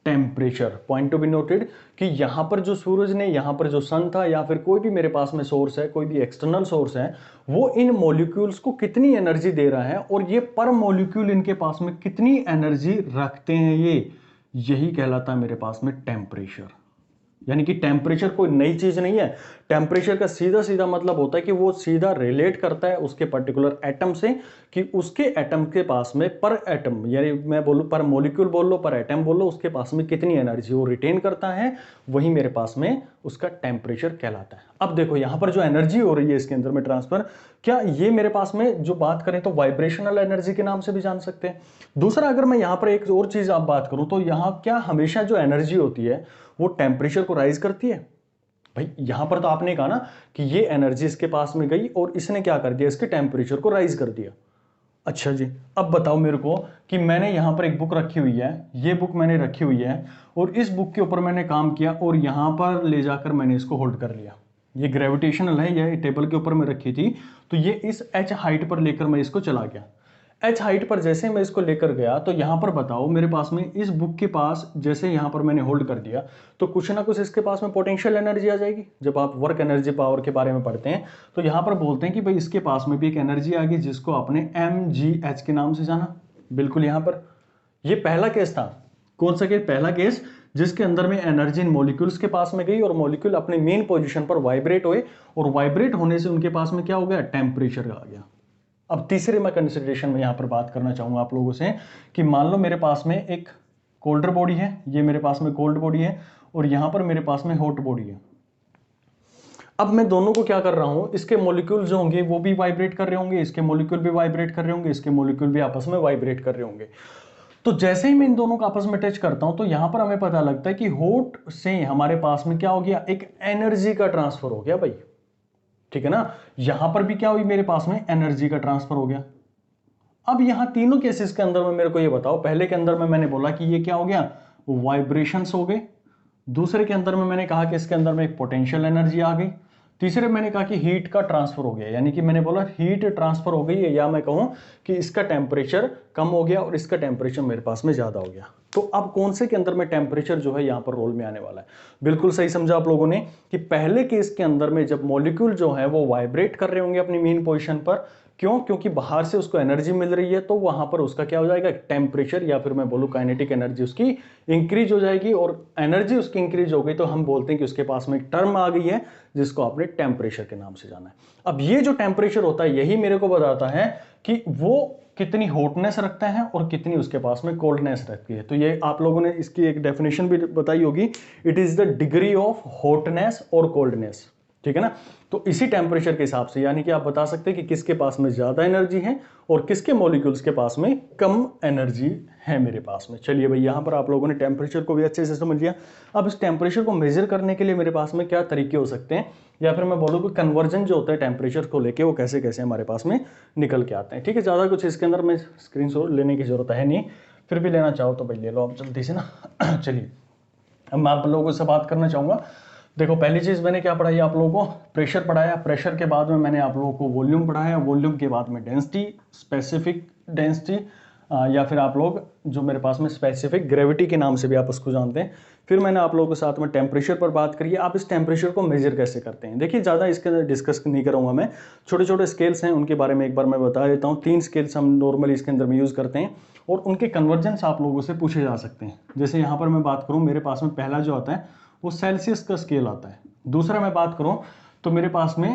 temperature. Point to be noted कि यहां पर जो सूरज ने, यहां पर जो सन था, या फिर कोई भी मेरे पास में सोर्स है, कोई भी एक्सटर्नल सोर्स है, वो इन मॉलिक्यूल्स को कितनी एनर्जी दे रहा है और ये पर मॉलिक्यूल इनके पास में कितनी एनर्जी रखते हैं, ये यही कहलाता है मेरे पास में टेम्परेचर। यानी कि टेम्परेचर कोई नई चीज नहीं है। टेम्परेचर का सीधा सीधा मतलब होता है कि वो सीधा रिलेट करता है उसके पर्टिकुलर एटम से, कि उसके एटम के पास में पर एटम, यानी मैं बोलूं पर मॉलिक्यूल बोल लो, पर एटम बोल लो, उसके पास में कितनी एनर्जी वो रिटेन करता है, वही मेरे पास में उसका टेम्परेचर कहलाता है। अब देखो यहां पर जो एनर्जी हो रही है इसके अंदर में ट्रांसफर, क्या ये मेरे पास में जो बात करें तो वाइब्रेशनल एनर्जी के नाम से भी जान सकते हैं। दूसरा, अगर मैं यहां पर एक और चीज आप बात करूं तो यहां क्या हमेशा जो एनर्जी होती है वो टेम्परेचर को राइज करती है। भाई यहां पर तो आपने कहा ना कि ये एनर्जी इसके पास में गई और इसने क्या कर दिया, इसके टेम्परेचर को राइज कर दिया। अच्छा जी, अब बताओ मेरे को कि मैंने यहां पर एक बुक रखी हुई है, ये बुक मैंने रखी हुई है और इस बुक के ऊपर मैंने काम किया और यहां पर ले जाकर मैंने इसको होल्ड कर लिया। ये ग्रेविटेशनल है, ये टेबल के ऊपर मैं रखी थी, तो ये इस एच हाइट पर लेकर मैं इसको चला गया। एच हाइट पर जैसे मैं इसको लेकर गया तो यहां पर बताओ मेरे पास में इस बुक के पास जैसे यहां पर मैंने होल्ड कर दिया तो कुछ ना कुछ इसके पास में पोटेंशियल एनर्जी आ जाएगी। जब आप वर्क एनर्जी पावर के बारे में पढ़ते हैं तो यहां पर बोलते हैं कि भाई इसके पास में भी एक एनर्जी आ गई जिसको आपने mgh के नाम से जाना। बिल्कुल यहां पर ये पहला केस था। कौन सा केस, पहला केस जिसके अंदर में एनर्जी इन मॉलिक्यूल्स के पास में गई और मॉलिक्यूल अपने मेन पोजीशन पर वाइब्रेट हुए और वाइब्रेट होने से उनके पास में क्या हो गया, टेम्परेचर आ गया। अब तीसरे मैं कंसिडरेशन में यहां पर बात करना चाहूंगा आप लोगों से कि मान लो मेरे पास में एक कोल्डर बॉडी है, ये मेरे पास में कोल्ड बॉडी है और यहां पर मेरे पास में हॉट बॉडी है। अब मैं दोनों को क्या कर रहा हूं, इसके मॉलिक्यूल जो होंगे वो भी वाइब्रेट कर रहे होंगे, इसके मॉलिक्यूल भी वाइब्रेट कर रहे होंगे, इसके मॉलिक्यूल भी आपस में वाइब्रेट कर रहे होंगे। तो जैसे ही मैं इन दोनों को आपस में टच करता हूं तो यहां पर हमें पता लगता है कि हॉट से हमारे पास में क्या हो गया, एक एनर्जी का ट्रांसफर हो गया भाई। ठीक है ना, यहां पर भी क्या हुई, मेरे पास में एनर्जी का ट्रांसफर हो गया। अब यहां तीनों केसेस के अंदर में मेरे को ये बताओ, पहले के अंदर में मैंने बोला कि ये क्या हो गया, वाइब्रेशंस हो गए। दूसरे के अंदर में मैंने कहा कि इसके अंदर में एक पोटेंशियल एनर्जी आ गई। तीसरे मैंने कहा कि हीट का ट्रांसफर हो गया, यानी कि मैंने बोला हीट ट्रांसफर हो गई है, या मैं कहूं कि इसका टेम्परेचर कम हो गया और इसका टेम्परेचर मेरे पास में ज्यादा हो गया। तो अब कौन से के अंदर में टेम्परेचर जो है यहां पर रोल में आने वाला है। बिल्कुल सही समझा आप लोगों ने कि पहले केस के अंदर में जब मॉलिक्यूल जो है वो वाइब्रेट कर रहे होंगे अपनी मेन पोजीशन पर, क्यों, क्योंकि बाहर से उसको एनर्जी मिल रही है, तो वहां पर उसका क्या हो जाएगा, टेम्परेचर या फिर मैं बोलूं काइनेटिक एनर्जी उसकी इंक्रीज हो जाएगी। और एनर्जी उसकी इंक्रीज हो गई तो हम बोलते हैं कि उसके पास में एक टर्म आ गई है जिसको आपने टेम्परेचर के नाम से जाना है। अब ये जो टेम्परेचर होता है यही मेरे को बताता है कि वो कितनी हॉटनेस रखता है और कितनी उसके पास में कोल्डनेस रखती है। तो ये आप लोगों ने इसकी एक डेफिनेशन भी बताई होगी, it is the degree of hotness और कोल्डनेस। ठीक है ना, तो इसी टेम्परेचर के हिसाब से यानी कि आप बता सकते हैं कि किसके पास में ज्यादा एनर्जी है और किसके मॉलिक्यूल्स के पास में कम एनर्जी है मेरे पास में। चलिए भाई, यहां पर आप लोगों ने टेम्परेचर को भी अच्छे से समझ लिया। अब इस टेम्परेचर को मेजर करने के लिए मेरे पास में क्या तरीके हो सकते हैं, या फिर मैं बोलूँ कि कन्वर्जन जो होता है टेम्परेचर को लेके वो कैसे कैसे हमारे पास में निकल के आते हैं। ठीक है, ज्यादा कुछ इसके अंदर में स्क्रीन शॉट लेने की जरूरत है नहीं, फिर भी लेना चाहो तो भाई ले लो आप जल्दी से ना। चलिए, अब मैं आप लोगों से बात करना चाहूंगा। देखो, पहली चीज मैंने क्या पढ़ाई आप लोगों को, प्रेशर पढ़ाया। प्रेशर के बाद में मैंने आप लोगों को वॉल्यूम पढ़ाया। वॉल्यूम के बाद में डेंसिटी, स्पेसिफिक डेंसिटी, या फिर आप लोग जो मेरे पास में स्पेसिफिक ग्रेविटी के नाम से भी आप उसको जानते हैं। फिर मैंने आप लोगों के साथ में टेम्परेचर पर बात करी है। आप इस टेम्परेचर को मेजर कैसे करते हैं, देखिए ज़्यादा इसके अंदर डिस्कस नहीं करूँगा मैं। छोटे छोटे स्केल्स हैं, उनके बारे में एक बार मैं बता देता हूँ। 3 स्केल्स हम नॉर्मली इसके अंदर में यूज़ करते हैं और उनके कन्वर्जेंस आप लोगों से पूछे जा सकते हैं। जैसे यहाँ पर मैं बात करूँ, मेरे पास में पहला जो आता है वो सेल्सियस का स्केल आता है। दूसरा मैं बात करूँ तो मेरे पास में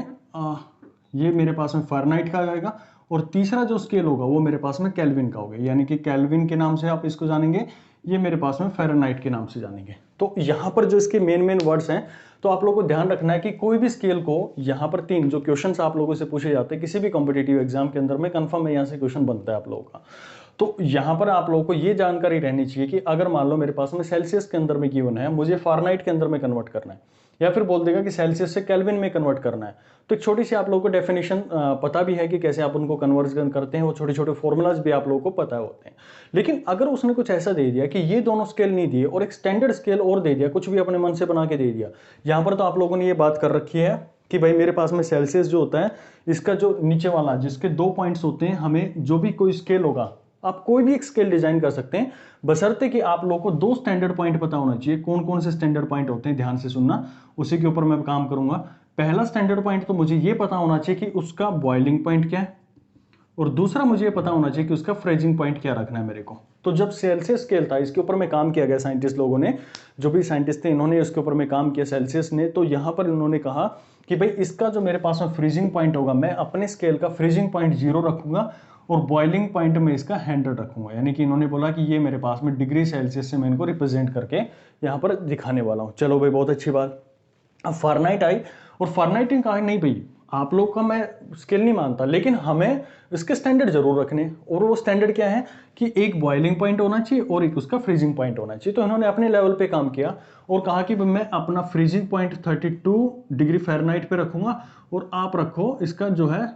ये मेरे पास में फ़ारेनहाइट का आएगा और तीसरा जो स्केल होगा वो मेरे पास में केल्विन का होगा, यानी कि केल्विन के नाम से आप इसको जानेंगे, ये मेरे पास में फ़ारेनहाइट के नाम से जानेंगे। तो यहाँ पर जो इसके मेन वर्ड्स हैं, तो आप लोगों को ध्यान रखना है कि कोई भी स्केल को यहाँ पर 3 जो क्वेश्चंस आप लोगों से पूछे जाते हैं किसी भी कॉम्पिटिटिव एग्जाम के अंदर में, कंफर्म है यहाँ से क्वेश्चन बनता है आप लोगों का। तो यहाँ पर आप लोगों को ये जानकारी रहनी चाहिए कि अगर मान लो मेरे पास में सेल्सियस के अंदर में गिवन है, मुझे फ़ारेनहाइट के अंदर में कन्वर्ट करना है, या फिर बोल देगा कि सेल्सियस से केल्विन में कन्वर्ट करना है, तो एक छोटी सी आप लोगों को डेफिनेशन पता भी है कि कैसे आप उनको कन्वर्जन करते हैं, वो छोटे छोटे फॉर्मूलाज भी आप लोगों को पता होते हैं। लेकिन अगर उसने कुछ ऐसा दे दिया कि ये दोनों स्केल नहीं दिए और एक स्टैंडर्ड स्केल और दे दिया, कुछ भी अपने मन से बना के दे दिया, यहाँ पर तो आप लोगों ने ये बात कर रखी है कि भाई मेरे पास में सेल्सियस जो होता है, इसका जो नीचे वाला जिसके 2 पॉइंट्स होते हैं, हमें जो भी कोई स्केल होगा, आप कोई भी एक स्केल डिजाइन कर सकते हैं, बशर्ते कि आप लोगों को 2 स्टैंडर्ड पॉइंट पता होना चाहिए। कौन कौन से स्टैंडर्ड पॉइंट होते हैं, ध्यान से सुनना, उसी के ऊपर मैं काम करूंगा। पहला स्टैंडर्ड पॉइंट तो मुझे ये पता होना चाहिए कि उसका बॉइलिंग पॉइंट क्या है, और दूसरा मुझे ये पता होना चाहिए कि उसका फ्रीजिंग पॉइंट क्या रखना है मेरे को। तो जब सेल्सियस स्केल था, इसके ऊपर में काम किया गया साइंटिस्ट लोगों ने, जो भी साइंटिस्ट थे इन्होंने इसके ऊपर में काम किया सेल्सियस ने, तो यहाँ पर इन्होंने कहा कि भाई इसका जो मेरे पास में फ्रीजिंग पॉइंट होगा, मैं अपने स्केल का फ्रीजिंग पॉइंट 0 रखूंगा और बॉइलिंग पॉइंट में इसका 100 रखूंगा। यानी कि इन्होंने बोला कि ये मेरे पास में डिग्री सेल्सियस से मैं इनको रिप्रेजेंट करके यहाँ पर दिखाने वाला हूँ। चलो भाई, बहुत अच्छी बात। अब फ़ारेनहाइट आई, और फ़ारेनहाइट ने कहा नहीं भाई आप लोग का मैं स्केल नहीं मानता, लेकिन हमें इसके स्टैंडर्ड जरूर रखने, और वो स्टैंडर्ड क्या है कि एक बॉइलिंग पॉइंट होना चाहिए और एक उसका फ्रीजिंग पॉइंट होना चाहिए। तो इन्होंने अपने लेवल पे काम किया और कहा कि मैं अपना फ्रीजिंग पॉइंट 32 डिग्री फ़ारेनहाइट पे रखूंगा, और आप रखो इसका जो है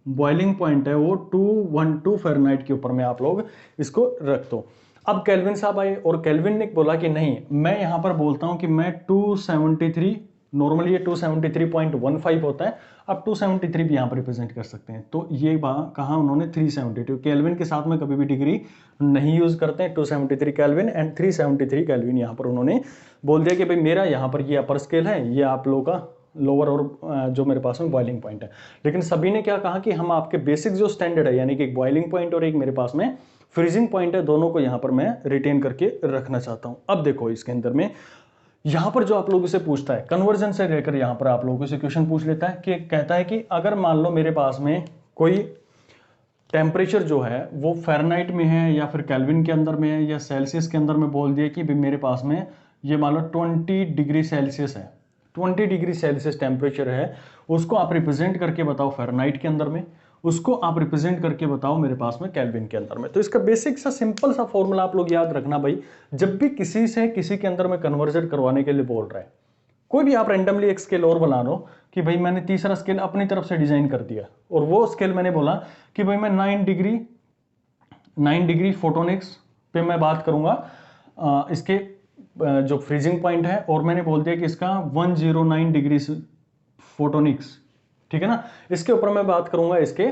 बॉइलिंग पॉइंट है वो 212 फ़ारेनहाइट के ऊपर में आप लोग इसको रख दो। अब केल्विन साहब आए और केल्विन ने बोला कि नहीं, मैं यहाँ पर बोलता हूँ कि मैं 273, नॉर्मली ये 273.15 होता है, अब 273 भी यहाँ पर रिप्रेजेंट कर सकते हैं। तो ये कहा उन्होंने 372, केल्विन के साथ में कभी भी डिग्री नहीं यूज करते हैं। 273 केल्विन एंड 373 केल्विन यहाँ पर उन्होंने बोल दिया कि भाई मेरा यहाँ पर ये अपर स्केल है, ये आप लोगों का लोअर, और जो मेरे पास में बॉइलिंग पॉइंट है। लेकिन सभी ने क्या कहा कि हम आपके बेसिक जो स्टैंडर्ड है, यानी कि एक बॉइलिंग पॉइंट और एक मेरे पास में फ्रीजिंग पॉइंट है, दोनों को यहाँ पर मैं रिटेन करके रखना चाहता हूँ। अब देखो इसके अंदर में यहाँ पर जो आप लोगों से पूछता है, कन्वर्जन से लेकर यहाँ पर आप लोगों से क्वेश्चन पूछ लेता है कि कहता है कि अगर मान लो मेरे पास में कोई टेम्परेचर जो है वो फ़ारेनहाइट में है या फिर केल्विन के अंदर में है या सेल्सियस के अंदर में, बोल दिया कि मेरे पास में ये मान लो 20 डिग्री सेल्सियस है, 20 डिग्री सेल्सियस टेम्परेचर है, उसको आप रिप्रेजेंट करके बताओ फ़ारेनहाइट के अंदर में, उसको आप रिप्रेजेंट करके बताओ मेरे पास में केल्विन के अंदर में। तो इसका बेसिक सा सिंपल सा फॉर्मूला आप लोग याद रखना भाई, जब भी किसी से किसी के अंदर में कन्वर्जन करवाने के लिए बोल रहा है, कोई भी आप रैंडमली एक स्केल और बना लो कि भाई मैंने तीसरा स्केल अपनी तरफ से डिजाइन कर दिया, और वो स्केल मैंने बोला कि भाई मैं 9 डिग्री फोटोनिक्स पे मैं बात करूंगा इसके जो फ्रीजिंग पॉइंट है, और मैंने बोल दिया कि इसका 109 डिग्री फोटोनिक्स, ठीक है ना, इसके ऊपर मैं बात करूंगा इसके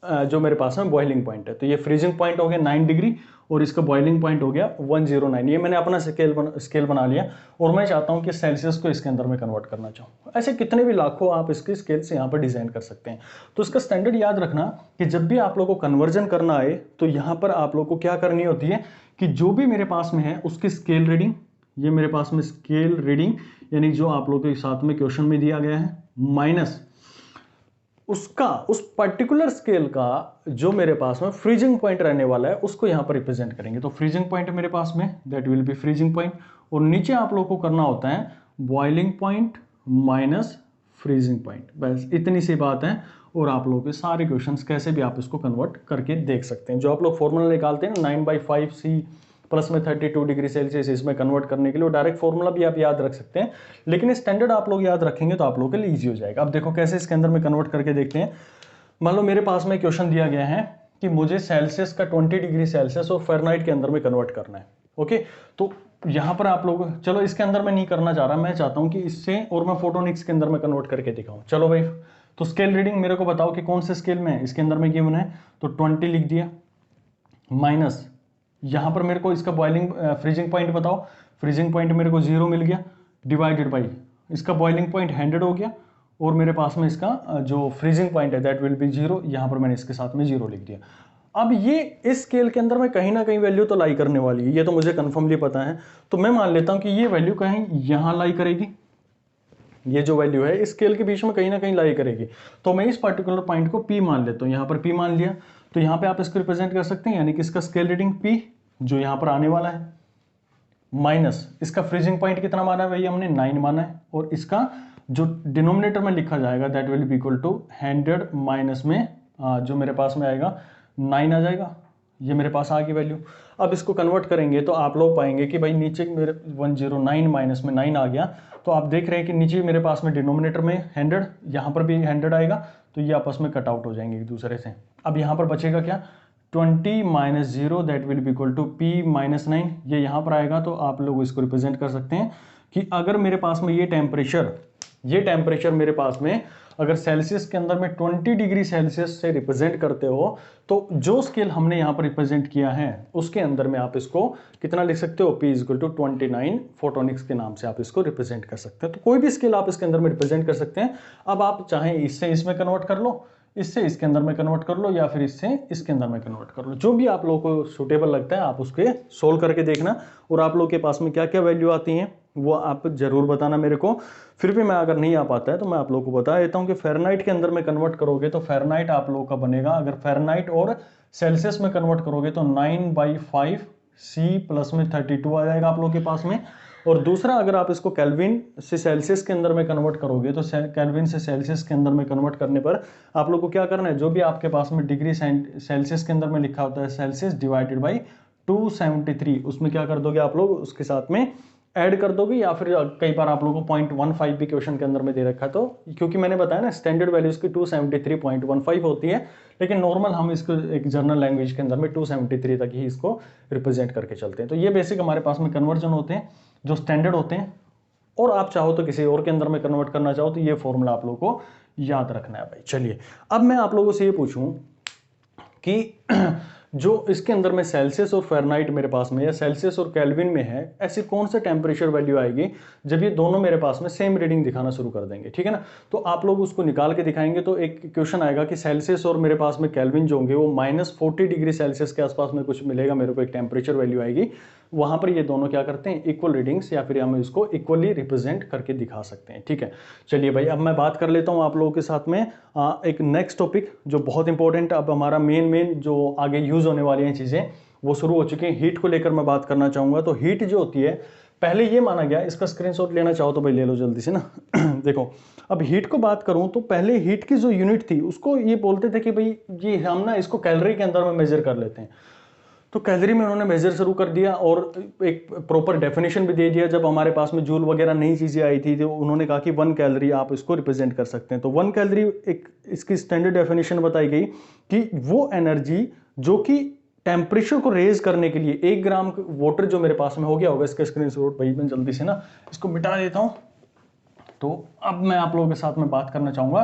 जो मेरे पास में बॉइलिंग पॉइंट है। तो ये फ्रीजिंग पॉइंट हो गया 9 डिग्री और इसका बॉइलिंग पॉइंट हो गया 109। ये मैंने अपना स्केल बना लिया, और मैं चाहता हूं कि सेल्सियस को इसके अंदर में कन्वर्ट करना चाहूँ। ऐसे कितने भी लाखों आप इसके स्केल से यहाँ पर डिजाइन कर सकते हैं। तो इसका स्टैंडर्ड याद रखना कि जब भी आप लोग को कन्वर्जन करना आए, तो यहाँ पर आप लोग को क्या करनी होती है कि जो भी मेरे पास में है उसकी स्केल रीडिंग, ये मेरे पास में स्केल रीडिंग यानी जो आप लोगों के साथ में क्वेश्चन में दिया गया है, माइनस उसका उस पर्टिकुलर स्केल का जो मेरे पास में फ्रीजिंग पॉइंट रहने वाला है, उसको यहाँ पर रिप्रेजेंट करेंगे। तो फ्रीजिंग पॉइंट मेरे पास में that will B freezing point, और नीचे आप लोग को करना होता है boiling point minus freezing point. बस इतनी सी बात है, और आप लोगों के सारे क्वेश्चंस कैसे भी आप इसको कन्वर्ट करके देख सकते हैं। जो आप लोग फॉर्मूला निकालते हैं ना 9/5C प्लस में 32 डिग्री सेल्सियस, इसमें कन्वर्ट करने के लिए डायरेक्ट फॉर्मूला भी आप याद रख सकते हैं, लेकिन स्टैंडर्ड आप लोग याद रखेंगे तो आप लोगों के लिए ईजी हो जाएगा। अब देखो कैसे इसके अंदर में कन्वर्ट करके देखते हैं। मान लो मेरे पास में क्वेश्चन दिया गया है कि मुझे सेल्सियस का 20 डिग्री सेल्सियस और फ़ारेनहाइट के अंदर में कन्वर्ट करना है। ओके, तो यहाँ पर आप लोग, चलो इसके अंदर मैं नहीं करना चाह रहा, मैं चाहता हूँ कि इससे और मैं फोटोनिक्स के अंदर में कन्वर्ट करके दिखाऊँ। चलो भाई, तो स्केल रीडिंग मेरे को बताओ कि कौन से स्केल में है, इसके अंदर में गिवन है तो 20 लिख दिया, माइनस यहाँ पर मेरे को इसका बॉइलिंग फ्रीजिंग पॉइंट बताओ, फ्रीजिंग पॉइंट मेरे को 0 मिल गया, डिवाइडेड बाई इसका बॉइलिंग पॉइंट 100 हो गया, और मेरे पास में इसका जो फ्रीजिंग पॉइंट है दैट विल बी 0, यहाँ पर मैंने इसके साथ में 0 लिख दिया। अब ये इस स्केल के अंदर में कहीं ना कहीं वैल्यू तो लाई करने वाली है, ये तो मुझे कन्फर्मली पता है। तो मैं मान लेता हूँ कि ये वैल्यू कहीं यहाँ लाई करेगी, ये जो वैल्यू है इस स्केल के बीच में कहीं ना कहीं लाई करेगी। तो मैं इस पर्टिकुलर पॉइंट को P मान लेता हूँ, यहाँ पर P मान लिया, तो यहाँ पे आप इसको रिप्रेजेंट कर सकते हैं, यानी कि इसका स्केल रीडिंग P जो यहाँ पर आने वाला है, माइनस इसका फ्रीजिंग पॉइंट कितना माना है भाई हमने 9 माना है, और इसका जो डिनोमिनेटर में लिखा जाएगा that will be equal to 100 minus में जो मेरे पास में आएगा 9 आ जाएगा, ये मेरे पास आ गई वैल्यू। अब इसको कन्वर्ट करेंगे तो आप लोग पाएंगे कि भाई नीचे मेरे 109 माइनस में 9 आ गया, तो आप देख रहे हैं कि नीचे मेरे पास में डिनोमिनेटर में 100, यहाँ पर भी 100 आएगा, तो ये आपस में कट आउट हो जाएंगे एक दूसरे से। अब यहाँ पर बचेगा क्या, 20 minus 0 that will be equal to P minus 9, ये यहाँ पर आएगा। तो आप लोग इसको रिप्रेजेंट कर सकते हैं कि अगर मेरे पास में ये टेम्परेचर मेरे पास में अगर सेल्सियस के अंदर में 20 डिग्री सेल्सियस से रिप्रेजेंट करते हो, तो जो स्केल हमने यहाँ पर रिप्रेजेंट किया है उसके अंदर में आप इसको कितना लिख सकते हो, P इक्वल टू 29 फोटोनिक्स के नाम से आप इसको रिप्रेजेंट कर सकते हैं। तो कोई भी स्केल आप इसके अंदर में रिप्रेजेंट कर सकते हैं। अब आप चाहें इससे इसमें कन्वर्ट कर लो, इससे इसके अंदर में कन्वर्ट कर लो, या फिर इससे इसके अंदर में कन्वर्ट कर लो, जो भी आप लोगों को सुटेबल लगता है आप उसके सोल्व करके देखना, और आप लोग के पास में क्या क्या वैल्यू आती हैं वो आप जरूर बताना मेरे को। फिर भी मैं अगर नहीं आ पाता है तो मैं आप लोगों को बता देता हूँ कि फ़ारेनहाइट के अंदर में कन्वर्ट करोगे तो फ़ारेनहाइट आप लोगों का बनेगा, अगर फ़ारेनहाइट और सेल्सियस में कन्वर्ट करोगे तो 9/5 C प्लस में 32 आ जाएगा आप लोगों के पास में। और दूसरा अगर आप इसको केल्विन से सेल्सियस के अंदर में कन्वर्ट करोगे तो केल्विन से सेल्सियस के अंदर में कन्वर्ट करने पर आप लोग को क्या करना है, जो भी आपके पास में डिग्री सेल्सियस के अंदर में लिखा होता है सेल्सियस डिवाइडेड बाई 273, उसमें क्या कर दोगे आप लोग उसके साथ में ऐड कर दोगे, या फिर कई बार आप लोगों को 0.15 भी क्वेश्चन के अंदर में दे रखा है, तो क्योंकि मैंने बताया ना स्टैंडर्ड वैल्यू इसकी 273.15 होती है, लेकिन नॉर्मल हम इसको एक जर्नल लैंग्वेज के अंदर में 273 तक ही इसको रिप्रेजेंट करके चलते हैं। तो ये बेसिक हमारे पास में कन्वर्जन होते हैं जो स्टैंडर्ड होते हैं, और आप चाहो तो किसी और के अंदर में कन्वर्ट करना चाहो तो ये फॉर्मूला आप लोगों को याद रखना है भाई। चलिए अब मैं आप लोगों से ये पूछूं कि जो इसके अंदर में सेल्सियस और फ़ारेनहाइट मेरे पास में या सेल्सियस और केल्विन में है, ऐसी कौन सा टेम्परेचर वैल्यू आएगी जब ये दोनों मेरे पास में सेम रीडिंग दिखाना शुरू कर देंगे, ठीक है ना। तो आप लोग उसको निकाल के दिखाएंगे तो एक क्वेश्चन आएगा कि सेल्सियस और मेरे पास में केल्विन जो होंगे वो -40 डिग्री सेल्सियस के आसपास में कुछ मिलेगा मेरे को, एक टेम्परेचर वैल्यू आएगी, वहां पर ये दोनों क्या करते हैं इक्वल रीडिंग्स, या फिर हम इसको इक्वली रिप्रेजेंट करके दिखा सकते हैं, ठीक है। चलिए भाई अब मैं बात कर लेता हूं आप लोगों के साथ में एक नेक्स्ट टॉपिक जो बहुत इंपॉर्टेंट, अब हमारा मेन जो आगे यूज होने वाली हैं चीजें वो शुरू हो चुकी हैं। हीट को लेकर मैं बात करना चाहूंगा। तो हीट जो होती है पहले ये माना गया, इसका स्क्रीनशॉट लेना चाहो तो भाई ले लो जल्दी से ना देखो अब हीट को बात करूं तो पहले हीट की जो यूनिट थी उसको ये बोलते थे कि भाई ये हम ना इसको कैलोरी के अंदर में मेजर कर लेते हैं, तो कैलोरी में उन्होंने मेजर शुरू कर दिया और एक प्रॉपर डेफिनेशन भी दे दिया। जब हमारे पास में जूल वगैरह नई चीजें आई थी तो उन्होंने कहा कि 1 कैलोरी आप इसको रिप्रेजेंट कर सकते हैं। तो 1 कैलोरी एक इसकी स्टैंडर्ड डेफिनेशन बताई गई कि वो एनर्जी जो कि टेम्परेचर को रेज करने के लिए 1 ग्राम वाटर जो मेरे पास में हो गया होगा, इसका स्क्रीनशॉट भाई मैं जल्दी से ना इसको मिटा देता हूं। तो अब मैं आप लोगों के साथ में बात करना चाहूंगा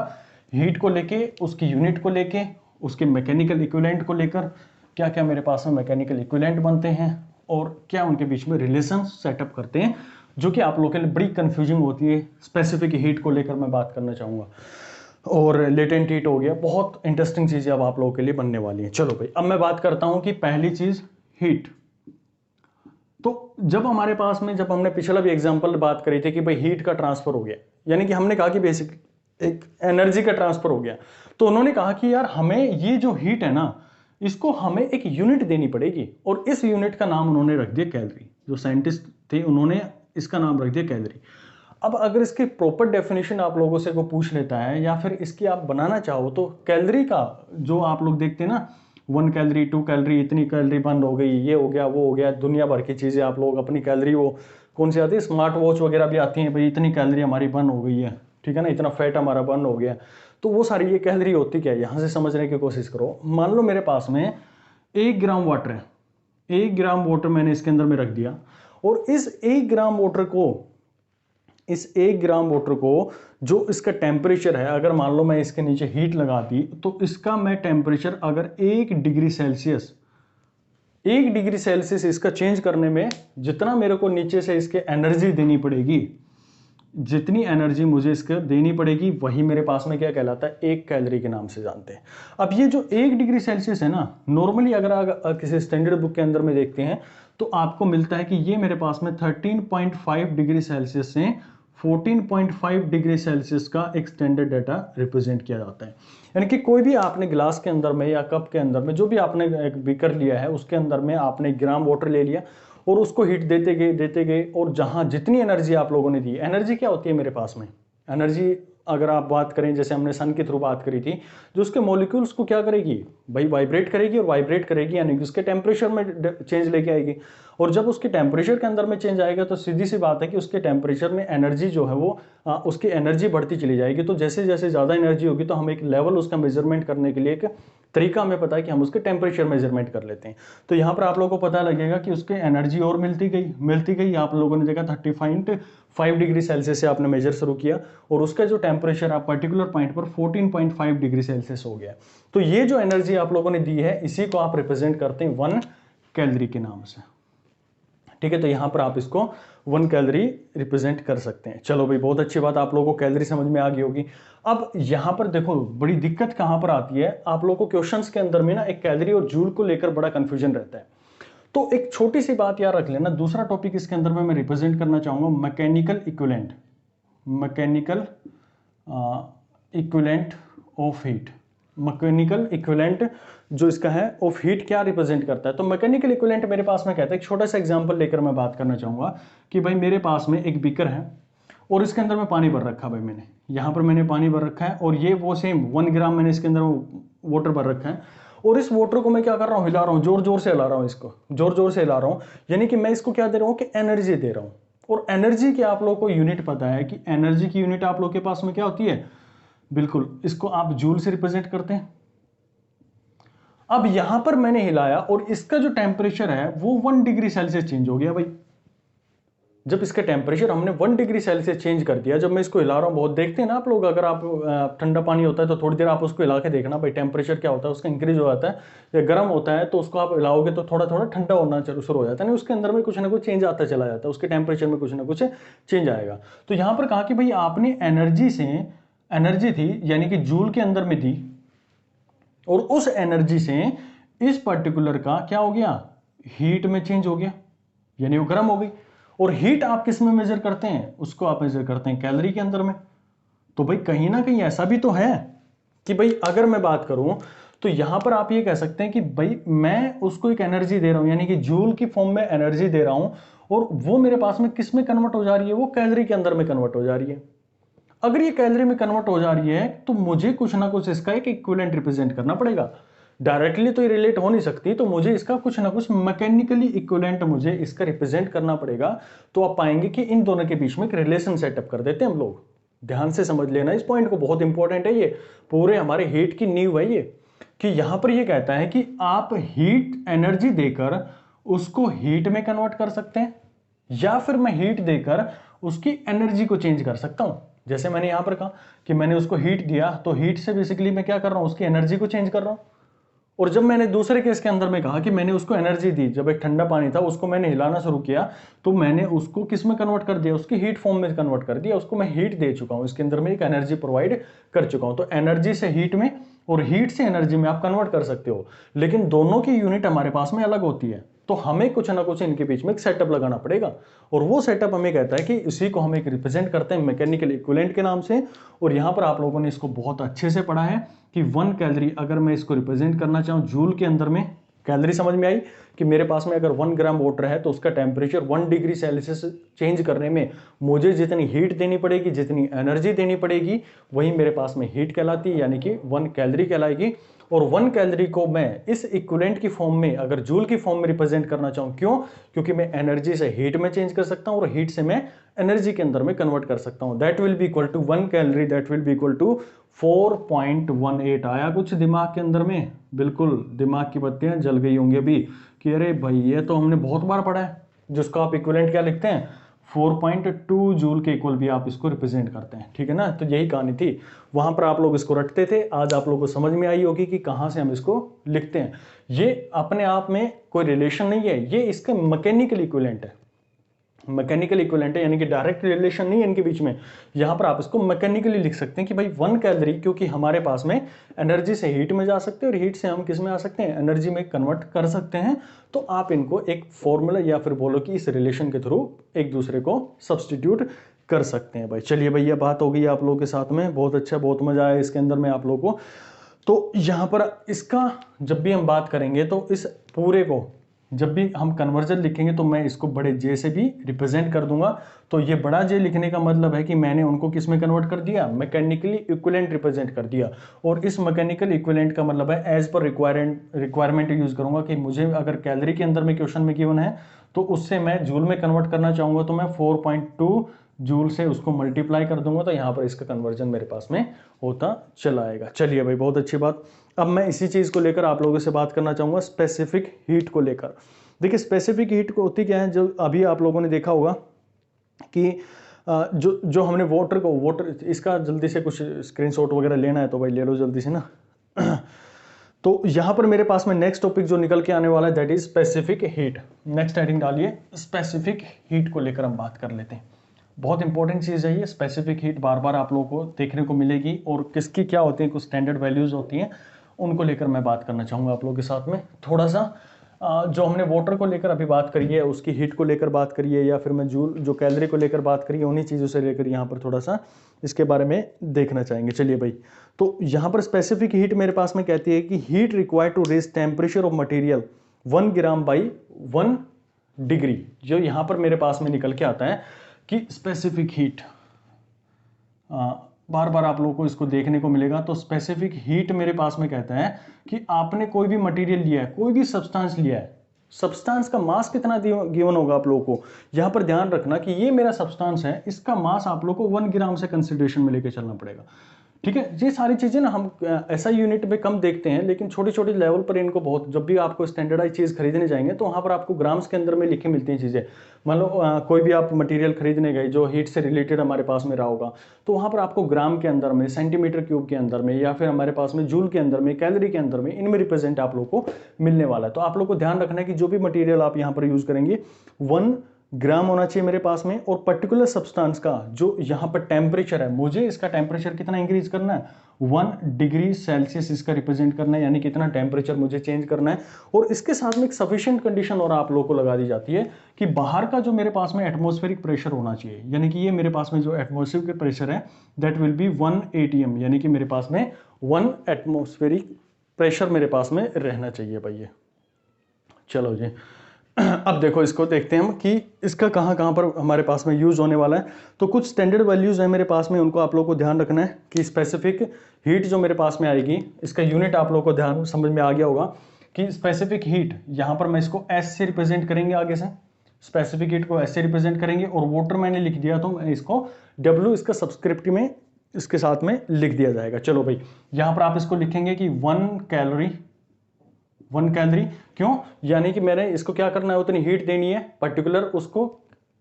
हीट को लेके, उसकी यूनिट को लेके, उसके मैकेनिकल इक्विवेलेंट को लेकर, क्या क्या मेरे पास में मैकेनिकल इक्विवेलेंट बनते हैं और क्या उनके बीच में रिलेशन सेटअप करते हैं, जो कि आप लोगों के लिए बड़ी कंफ्यूजिंग होती है। स्पेसिफिक हीट को लेकर मैं बात करना चाहूंगा, और लेटेंट हीट हो गया, बहुत इंटरेस्टिंग चीजें अब आप लोगों के लिए बनने वाली हैं। चलो भाई अब मैं बात करता हूं कि पहली चीज हीट। तो जब हमारे पास में, जब हमने पिछला भी एग्जांपल बात करी थी कि भाई हीट का ट्रांसफर हो गया, यानी कि हमने कहा कि बेसिक एक एनर्जी का ट्रांसफर हो गया, तो उन्होंने कहा कि यार हमें ये जो हीट है ना इसको हमें एक यूनिट देनी पड़ेगी, और इस यूनिट का नाम उन्होंने रख दिया कैलोरी। जो साइंटिस्ट थे उन्होंने इसका नाम रख दिया कैलोरी। अब अगर इसकी प्रॉपर डेफिनेशन आप लोगों से को पूछ लेता है या फिर इसकी आप बनाना चाहो तो कैलोरी का जो आप लोग देखते हैं ना 1 कैलोरी 2 कैलोरी, इतनी कैलोरी बर्न हो गई, ये हो गया वो हो गया, दुनिया भर की चीजें आप लोग अपनी कैलोरी, वो कौन सी आती है, स्मार्ट वॉच वगैरह भी आती है, भाई इतनी कैलोरी हमारी बर्न हो गई है, ठीक है ना, इतना फैट हमारा बर्न हो गया। तो वो सारी ये कैलोरी होती क्या है, यहाँ से समझने की कोशिश करो। मान लो मेरे पास में 1 ग्राम वाटर है, 1 ग्राम वाटर मैंने इसके अंदर में रख दिया, और इस 1 ग्राम वाटर को जो इसका टेम्परेचर है, अगर मान लो मैं इसके नीचे हीट लगा दी तो इसका मैं टेम्परेचर अगर 1 डिग्री सेल्सियस इसका चेंज करने में जितना मेरे को नीचे से इसके एनर्जी देनी पड़ेगी, जितनी एनर्जी मुझे इसके देनी पड़ेगी, वही मेरे पास में क्या कहलाता है, 1 कैलोरी के नाम से जानते हैं। अब ये जो 1 डिग्री सेल्सियस है ना, नॉर्मली अगर आप किसी स्टैंडर्ड बुक के अंदर में देखते हैं तो आपको मिलता है कि ये मेरे पास में 13.5 डिग्री सेल्सियस से 14.5 डिग्री सेल्सियस का एक स्टैंडर्ड डाटा रिप्रेजेंट किया जाता है। यानी कि कोई भी आपने ग्लास के अंदर में या कप के अंदर में जो भी आपने एक बीकर लिया है उसके अंदर में आपने ग्राम वाटर ले लिया और उसको हीट देते गए और जहां जितनी एनर्जी आप लोगों ने दी, एनर्जी क्या होती है मेरे पास में, एनर्जी अगर आप बात करें जैसे हमने सन के थ्रू बात करी थी, जो उसके मॉलिक्यूल्स को क्या करेगी भाई, वाइब्रेट करेगी, और वाइब्रेट करेगी यानी कि उसके टेम्परेचर में चेंज लेके आएगी, और जब उसके टेम्परेचर के अंदर में चेंज आएगा तो सीधी सी बात है कि उसके टेम्परेचर में एनर्जी जो है वो उसकी एनर्जी बढ़ती चली जाएगी। तो जैसे जैसे ज़्यादा एनर्जी होगी तो हम एक लेवल उसका मेजरमेंट करने के लिए एक तरीका हमें पता है कि हम उसके टेम्परेचर मेजरमेंट कर लेते हैं। तो यहाँ पर आप लोगों को पता लगेगा कि उसके एनर्जी और मिलती गई आप लोगों ने देखा 30.5 डिग्री सेल्सियस से आपने मेजर शुरू किया और उसका जो टेम्परेचर आप पर्टिकुलर पॉइंट पर 14.5 डिग्री सेल्सियस हो गया। तो ये जो एनर्जी आप लोगों ने दी है इसी को आप रिप्रेजेंट करते हैं 1 कैलोरी के नाम से। ठीक है, तो यहां पर आप इसको 1 कैलोरी रिप्रेजेंट कर सकते हैं। चलो भाई, बहुत अच्छी बात, आप लोगों को कैलोरी समझ में आ गई होगी। अब यहां पर देखो बड़ी दिक्कत कहां पर आती है, आप लोगों को क्वेश्चंस के अंदर में ना एक कैलोरी और जूल को लेकर बड़ा कंफ्यूजन रहता है। तो एक छोटी सी बात याद रख लेना, दूसरा टॉपिक इसके अंदर में मैं रिप्रेजेंट करना चाहूंगा mechanical equivalent, mechanical equivalent of heat. Mechanical equivalent जो इसका है ऑफ हीट क्या रिप्रेजेंट करता है, तो मैकेनिकल इक्विवेलेंट मेरे पास में कहता है, एक छोटा सा एग्जांपल लेकर मैं बात करना चाहूंगा कि भाई मेरे पास में एक बीकर है और इसके अंदर में पानी भर रखा भाई, मैंने यहां पर मैंने पानी भर रखा है और ये वो सेम 1 ग्राम मैंने इसके अंदर वाटर भर रखा है और इस वाटर को मैं क्या कर रहा हूं, हिला रहा हूं, जोर जोर से हिला रहा हूं, इसको जोर जोर से हिला रहा हूं, यानी कि मैं इसको क्या दे रहा हूं कि एनर्जी दे रहा हूं। और एनर्जी की आप लोगों को यूनिट पता है कि एनर्जी की यूनिट आप लोग के पास में क्या होती है, बिल्कुल इसको आप जूल से रिप्रेजेंट करते हैं। अब यहां पर मैंने हिलाया और इसका जो टेम्परेचर है वो 1 डिग्री सेल्सियस चेंज हो गया भाई। जब इसका टेम्परेचर हमने 1 डिग्री सेल्सियस चेंज कर दिया, जब मैं इसको हिला रहा हूं, बहुत देखते हैं ना आप लोग, अगर आप ठंडा पानी होता है तो थोड़ी देर आप उसको हिला के देखना भाई टेम्परेचर क्या होता है, उसका इंक्रीज हो जाता है या गर्म होता है, तो उसको आप हिलाओगे तो थोड़ा थोड़ा ठंडा होना शुरू हो जाता है, उसके अंदर में कुछ ना कुछ चेंज आता चला जाता है, उसके टेम्परेचर में कुछ ना कुछ चेंज आएगा। तो यहां पर कहा कि भाई आपने एनर्जी थी यानी कि जूल के अंदर में दी और उस एनर्जी से इस पर्टिकुलर का क्या हो गया, हीट में चेंज हो गया, यानी वो गर्म हो गई। और हीट आप किस में मेजर करते हैं, उसको आप मेजर करते हैं कैलोरी के अंदर में। तो भाई कहीं ना कहीं ऐसा भी तो है कि भाई अगर मैं बात करूं तो यहां पर आप ये कह सकते हैं कि भाई मैं उसको एक एनर्जी दे रहा हूं, यानी कि जूल की फॉर्म में एनर्जी दे रहा हूं और वो मेरे पास में किस में कन्वर्ट हो जा रही है, वो कैलोरी के अंदर में कन्वर्ट हो जा रही है। अगर ये कैलोरी में कन्वर्ट हो जा रही है तो मुझे कुछ ना कुछ इसका एक इक्विवेलेंट रिप्रेजेंट करना पड़ेगा। डायरेक्टली तो ये रिलेट हो नहीं सकती, तो मुझे इसका कुछ ना कुछ मैकेनिकली इक्विवेलेंट मुझे इसका रिप्रेजेंट करना पड़ेगा। तो आप पाएंगे कि इन दोनों के बीच में एक रिलेशन सेटअप कर देते हैं हम लोग। ध्यान से समझ लेना इस पॉइंट को, बहुत इंपॉर्टेंट है ये, पूरे हमारे हीट की नींव है ये, कि यहां पर ये कहता है कि आप हीट एनर्जी देकर उसको हीट में कन्वर्ट कर सकते हैं या फिर मैं हीट देकर उसकी एनर्जी को चेंज कर सकता हूं। जैसे मैंने यहां पर कहा कि मैंने उसको हीट दिया, तो हीट से बेसिकली मैं क्या कर रहा हूं, उसकी एनर्जी को चेंज कर रहा हूं। और जब मैंने दूसरे केस के अंदर में कहा कि मैंने उसको एनर्जी दी, जब एक ठंडा पानी था उसको मैंने हिलाना शुरू किया, तो मैंने उसको किस में कन्वर्ट कर दिया, उसकी हीट फॉर्म में कन्वर्ट कर दिया, उसको मैं हीट दे चुका हूं, इसके अंदर में एक एनर्जी प्रोवाइड कर चुका हूं। तो एनर्जी से हीट में और हीट से एनर्जी में आप कन्वर्ट कर सकते हो, लेकिन दोनों की यूनिट हमारे पास में अलग होती है। तो हमें कुछ ना कुछ इनके बीच में एक सेटअप लगाना पड़ेगा और वो सेटअप हमें कहता है कि इसी को हम एक रिप्रेजेंट करते हैं मैकेनिकल इक्विवेलेंट के नाम से। और यहां पर आप लोगों ने इसको बहुत अच्छे से पढ़ा है कि 1 कैलोरी अगर मैं इसको रिप्रेजेंट करना चाहूं जूल के अंदर में, कैलोरी समझ में आई कि मेरे पास में अगर 1 ग्राम वाटर है तो उसका टेम्परेचर 1 डिग्री सेल्सियस चेंज करने में मुझे जितनी हीट देनी पड़ेगी, जितनी एनर्जी देनी पड़ेगी, वही मेरे पास में हीट कहलाती है, यानी कि 1 कैलोरी कहलाएगी। और 1 कैलोरी को मैं इस इक्विवेलेंट की फॉर्म में अगर जूल की फॉर्म में रिप्रेजेंट करना चाहूं, क्यों, क्योंकि मैं एनर्जी से हीट में चेंज कर सकता हूं और हीट से मैं एनर्जी के अंदर में कन्वर्ट कर सकता हूं। That will be equal to 1 calorie, that will be equal to 4.18। आया कुछ दिमाग के अंदर में, बिल्कुल दिमाग की बत्तियां जल गई होंगी अभी कि अरे भाई ये तो हमने बहुत बार पढ़ा है, जिसको आप इक्विवेलेंट क्या लिखते हैं, 4.2 जूल के इक्वल भी आप इसको रिप्रेजेंट करते हैं। ठीक है ना, तो यही कहानी थी, वहां पर आप लोग इसको रटते थे, आज आप लोगों को समझ में आई होगी कि कहां से हम इसको लिखते हैं। ये अपने आप में कोई रिलेशन नहीं है, ये इसका मैकेनिकल इक्विवेलेंट है, मैकेनिकल इक्विवेलेंट है, यानी कि डायरेक्ट रिलेशन नहीं है इनके बीच में। यहां पर आप इसको मैकेनिकली लिख सकते हैं कि भाई 1 कैलोरी, क्योंकि हमारे पास में एनर्जी से हीट में जा सकते हैं और हीट से हम किस में आ सकते हैं, एनर्जी में कन्वर्ट कर सकते हैं। तो आप इनको एक फॉर्मूला या फिर बोलो कि इस रिलेशन के थ्रू एक दूसरे को सब्सटीट्यूट कर सकते हैं भाई। चलिए भैया, बात हो गई आप लोगों के साथ में, बहुत अच्छा, बहुत मजा आया इसके अंदर में आप लोगों को। तो यहाँ पर इसका जब भी हम बात करेंगे तो इस पूरे को जब भी हम कन्वर्जन लिखेंगे तो मैं इसको बड़े जे से भी रिप्रेजेंट कर दूंगा। तो ये बड़ा जे लिखने का मतलब है कि मैंने उनको किस में कन्वर्ट कर दिया, मैकेनिकली इक्विवेलेंट रिप्रेजेंट कर दिया। और इस मैकेनिकल इक्विवेलेंट का मतलब है एज पर रिक्वायरमेंट यूज करूंगा कि मुझे अगर कैलोरी के अंदर में क्वेश्चन में गिवन है तो उससे मैं जूल में कन्वर्ट करना चाहूंगा तो मैं 4.2 जूल से उसको मल्टीप्लाई कर दूंगा, तो यहाँ पर इसका कन्वर्जन मेरे पास में होता चला आएगा। चलिए भाई, बहुत अच्छी बात। अब मैं इसी चीज़ को लेकर आप लोगों से बात करना चाहूँगा, स्पेसिफिक हीट को लेकर। देखिए, स्पेसिफिक हीट को होती क्या है, जो अभी आप लोगों ने देखा होगा कि जो हमने वाटर इसका जल्दी से कुछ स्क्रीनशॉट वगैरह लेना है तो भाई ले लो जल्दी से ना। तो यहाँ पर मेरे पास में नेक्स्ट टॉपिक जो निकल के आने वाला है that is specific heat. Next heading डालिए, स्पेसिफिक हीट को लेकर हम बात कर लेते हैं। बहुत इंपॉर्टेंट चीज़ है ये स्पेसिफिक हीट, बार बार आप लोगों को देखने को मिलेगी और किसकी क्या होती है, कुछ स्टैंडर्ड वैल्यूज होती हैं, उनको लेकर मैं बात करना चाहूँगा आप लोगों के साथ में। थोड़ा सा जो हमने वाटर को लेकर अभी बात करी है, उसकी हीट को लेकर बात करी है, या फिर मैं जो कैलोरी को लेकर बात करी है, उन्हीं चीज़ों से लेकर यहाँ पर थोड़ा सा इसके बारे में देखना चाहेंगे। चलिए भाई, तो यहाँ पर स्पेसिफिक हीट मेरे पास में कहती है कि heat required to raise temperature of material 1 gram by 1 degree. जो यहाँ पर मेरे पास में निकल के आता है कि स्पेसिफिक हीट, बार बार आप लोगों को इसको देखने को मिलेगा। तो स्पेसिफिक हीट मेरे पास में कहता है कि आपने कोई भी मटेरियल लिया है, कोई भी सब्सटेंस लिया है, सब्सटेंस का मास कितना गिवन होगा आप लोगों को। यहां पर ध्यान रखना कि ये मेरा सब्सटेंस है, इसका मास आप लोगों को 1 ग्राम से कंसिडरेशन में लेके चलना पड़ेगा। ठीक है, ये सारी चीजें ना हम ऐसा यूनिट में कम देखते हैं, लेकिन छोटी छोटी लेवल पर इनको बहुत, जब भी आपको स्टैंडर्डाइज चीज खरीदने जाएंगे तो वहां पर आपको ग्राम्स के अंदर में लिखे मिलती हैं चीजें। मान लो कोई भी आप मटेरियल खरीदने गए जो हीट से रिलेटेड हमारे पास में रहा होगा, तो वहां पर आपको ग्राम के अंदर में, सेंटीमीटर क्यूब के अंदर में, या फिर हमारे पास में जूल के अंदर में, कैलोरी के अंदर में, इनमें रिप्रेजेंट आप लोग को मिलने वाला है। तो आप लोग को ध्यान रखना है कि जो भी मटीरियल आप यहाँ पर यूज करेंगे 1 ग्राम होना चाहिए मेरे पास में। और पर्टिकुलर सब्सटेंस का जो यहाँ पर टेम्परेचर है, मुझे इसका टेम्परेचर कितना इंक्रीज करना है, 1 डिग्री सेल्सियस इसका रिप्रेजेंट करना है, यानी कितना टेम्परेचर मुझे चेंज करना है। और इसके साथ में एक सफिशिएंट कंडीशन और आप लोगों को लगा दी जाती है कि बाहर का जो मेरे पास में एटमॉस्फेरिक प्रेशर होना चाहिए, यानी कि ये मेरे पास में जो एटमॉस्फेरिक प्रेशर है दैट विल बी 1 atm, यानी कि मेरे पास में 1 एटमॉस्फेरिक प्रेशर मेरे पास में रहना चाहिए भाई। ये चलो जी, अब देखो इसको देखते हैं हम कि इसका कहाँ कहाँ पर हमारे पास में यूज होने वाला है। तो कुछ स्टैंडर्ड वैल्यूज है मेरे पास में, उनको आप लोगों को ध्यान रखना है कि स्पेसिफिक हीट जो मेरे पास में आएगी, इसका यूनिट आप लोगों को ध्यान समझ में आ गया होगा कि स्पेसिफिक हीट यहाँ पर मैं इसको एस से रिप्रेजेंट करेंगे, आगे से स्पेसिफिक हीट को एस से रिप्रेजेंट करेंगे। और वाटर मैंने लिख दिया तो मैं इसको डब्ल्यू इसका सब्सक्रिप्ट में इसके साथ में लिख दिया जाएगा। चलो भाई, यहाँ पर आप इसको लिखेंगे कि 1 कैलोरी, क्यों, यानी कि मैंने इसको क्या करना है, उतनी हीट देनी है पर्टिकुलर, उसको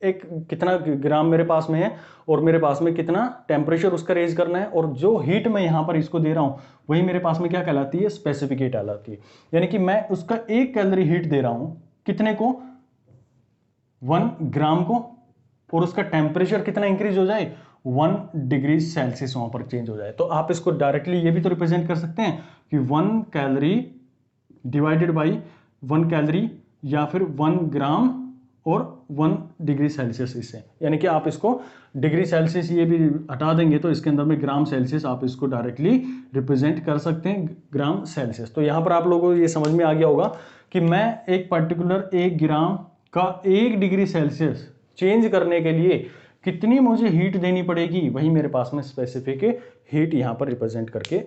एक कितना ग्राम मेरे पास में है और मेरे पास में कितना टेम्परेचर उसका रेज करना है। और जो हीट मैं यहां पर इसको दे रहा हूं वही मेरे पास में क्या कहलाती है, स्पेसिफिक हीट कहलाती है। यानी कि मैं उसका 1 कैलोरी हीट दे रहा हूं, कितने को, 1 ग्राम को, और उसका टेम्परेचर कितना इंक्रीज हो जाए, 1 डिग्री सेल्सियस वहां पर चेंज हो जाए। तो आप इसको डायरेक्टली ये भी तो रिप्रेजेंट कर सकते हैं कि 1 कैलोरी डिवाइडेड बाई 1 कैलोरी, या फिर 1 ग्राम और 1 डिग्री सेल्सियस इससे, यानी कि आप इसको डिग्री सेल्सियस ये भी हटा देंगे तो इसके अंदर में ग्राम सेल्सियस आप इसको डायरेक्टली रिप्रेजेंट कर सकते हैं, ग्राम सेल्सियस। तो यहां पर आप लोगों को ये समझ में आ गया होगा कि मैं एक पर्टिकुलर 1 ग्राम का 1 डिग्री सेल्सियस चेंज करने के लिए कितनी मुझे हीट देनी पड़ेगी, वही मेरे पास में स्पेसिफिक हीट यहां पर रिप्रेजेंट करके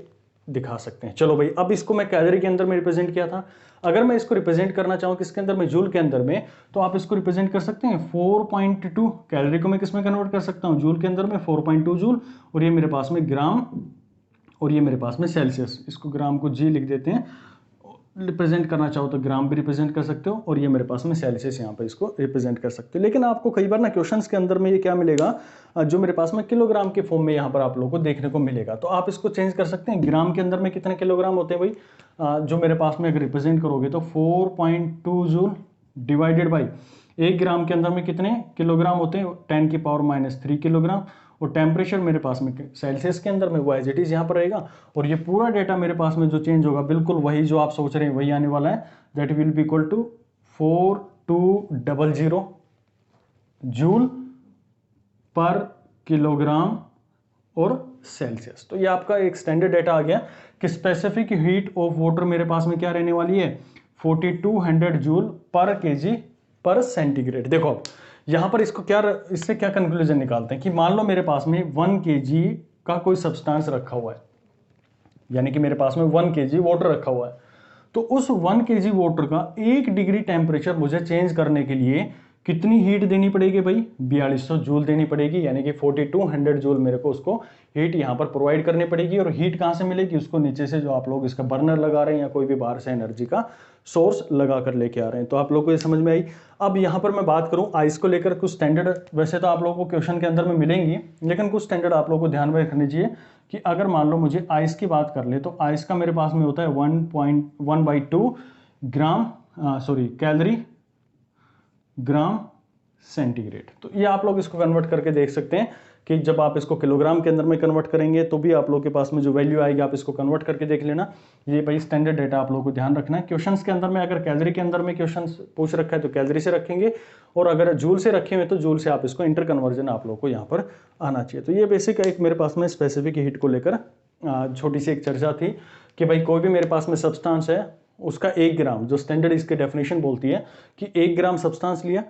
दिखा सकते हैं। चलो भाई, अब इसको मैं कैलोरी के अंदर में रिप्रेजेंट किया था, अगर मैं इसको रिप्रेजेंट करना चाहूं किसके अंदर में, जूल के अंदर में, तो आप इसको रिप्रेजेंट कर सकते हैं 4.2 कैलोरी को मैं किस में कन्वर्ट कर सकता हूं, जूल के अंदर में 4.2 जूल, और ये मेरे पास में ग्राम, और ये मेरे पास में सेल्सियस, इसको ग्राम को जी लिख देते हैं। रिप्रेजेंट करना चाहो तो ग्राम भी रिप्रेजेंट कर सकते हो, और ये मेरे पास में सेल्सियस यहाँ पे इसको रिप्रेजेंट कर सकते हो। लेकिन आपको कई बार ना क्वेश्चंस के अंदर में ये क्या मिलेगा, जो मेरे पास में किलोग्राम के फॉर्म में यहाँ पर आप लोगों को देखने को मिलेगा। तो आप इसको चेंज कर सकते हैं, ग्राम के अंदर में कितने किलोग्राम होते हैं भाई, जो मेरे पास में अगर रिप्रेजेंट करोगे तो 4.2 जूल डिवाइडेड बाई 1 ग्राम के अंदर में कितने किलोग्राम होते हैं, 10⁻³ किलोग्राम। और टेम्परेचर मेरे पास में सेल्सियस के अंदर में वो एज इट इज यहाँ पर रहेगा, और ये पूरा डेटा मेरे पास में जो चेंज होगा बिल्कुल वही जो आप सोच रहे हैं वही आने वाला है, that will be equal to 4200 joule per kilogram और सेल्सियस। तो ये आपका एक स्टैंडर्ड डेटा आ गया कि स्पेसिफिक हीट ऑफ वाटर मेरे पास में क्या रहने वाली है, 4200 जूल पर केजी पर सेंटीग्रेड। देखो अब यहां पर इससे क्या कंक्लूजन निकालते हैं कि मान लो मेरे पास में 1 केजी का कोई सब्सटेंस रखा हुआ है, यानी कि मेरे पास में 1 केजी वाटर रखा हुआ है, तो उस 1 केजी वाटर का 1 डिग्री टेम्परेचर मुझे चेंज करने के लिए कितनी हीट देनी पड़ेगी भाई, 4200 जूल देनी पड़ेगी, यानी कि 4200 जूल मेरे को उसको हीट यहां पर प्रोवाइड करनी पड़ेगी। और हीट कहां से मिलेगी, उसको नीचे से जो आप लोग इसका बर्नर लगा रहे हैं या कोई भी बाहर से एनर्जी का सोर्स लगा कर लेके आ रहे हैं। तो आप लोग को ये समझ में आई। अब यहां पर मैं बात करूं आइस को लेकर, कुछ स्टैंडर्ड वैसे तो आप लोगों को क्वेश्चन के अंदर में मिलेंगी, लेकिन कुछ स्टैंडर्ड आप लोग को ध्यान में रखनी चाहिए कि अगर मान लो मुझे आइस की बात कर ले तो आइस का मेरे पास में होता है 1.1/2 ग्राम कैलोरी ग्राम सेंटीग्रेड। तो ये आप लोग इसको कन्वर्ट करके देख सकते हैं कि जब आप इसको किलोग्राम के अंदर में कन्वर्ट करेंगे तो भी आप लोग के पास में जो वैल्यू आएगी आप इसको कन्वर्ट करके देख लेना। ये भाई स्टैंडर्ड डेटा आप लोगों को ध्यान रखना है। क्वेश्चंस के अंदर में अगर कैलोरी के अंदर में क्वेश्चंस पूछ रखा है तो कैलोरी से रखेंगे, और अगर जूल से रखे हुए तो जूल से आप इसको इंटर कन्वर्जन आप लोग को यहाँ पर आना चाहिए। तो ये बेसिक एक मेरे पास में स्पेसिफिक हीट को लेकर छोटी सी एक चर्चा थी कि भाई कोई भी मेरे पास में सब्सटेंस है, उसका 1 ग्राम, जो स्टैंडर्ड इसकी डेफिनेशन बोलती है कि 1 ग्राम सब्सटेंस लिया,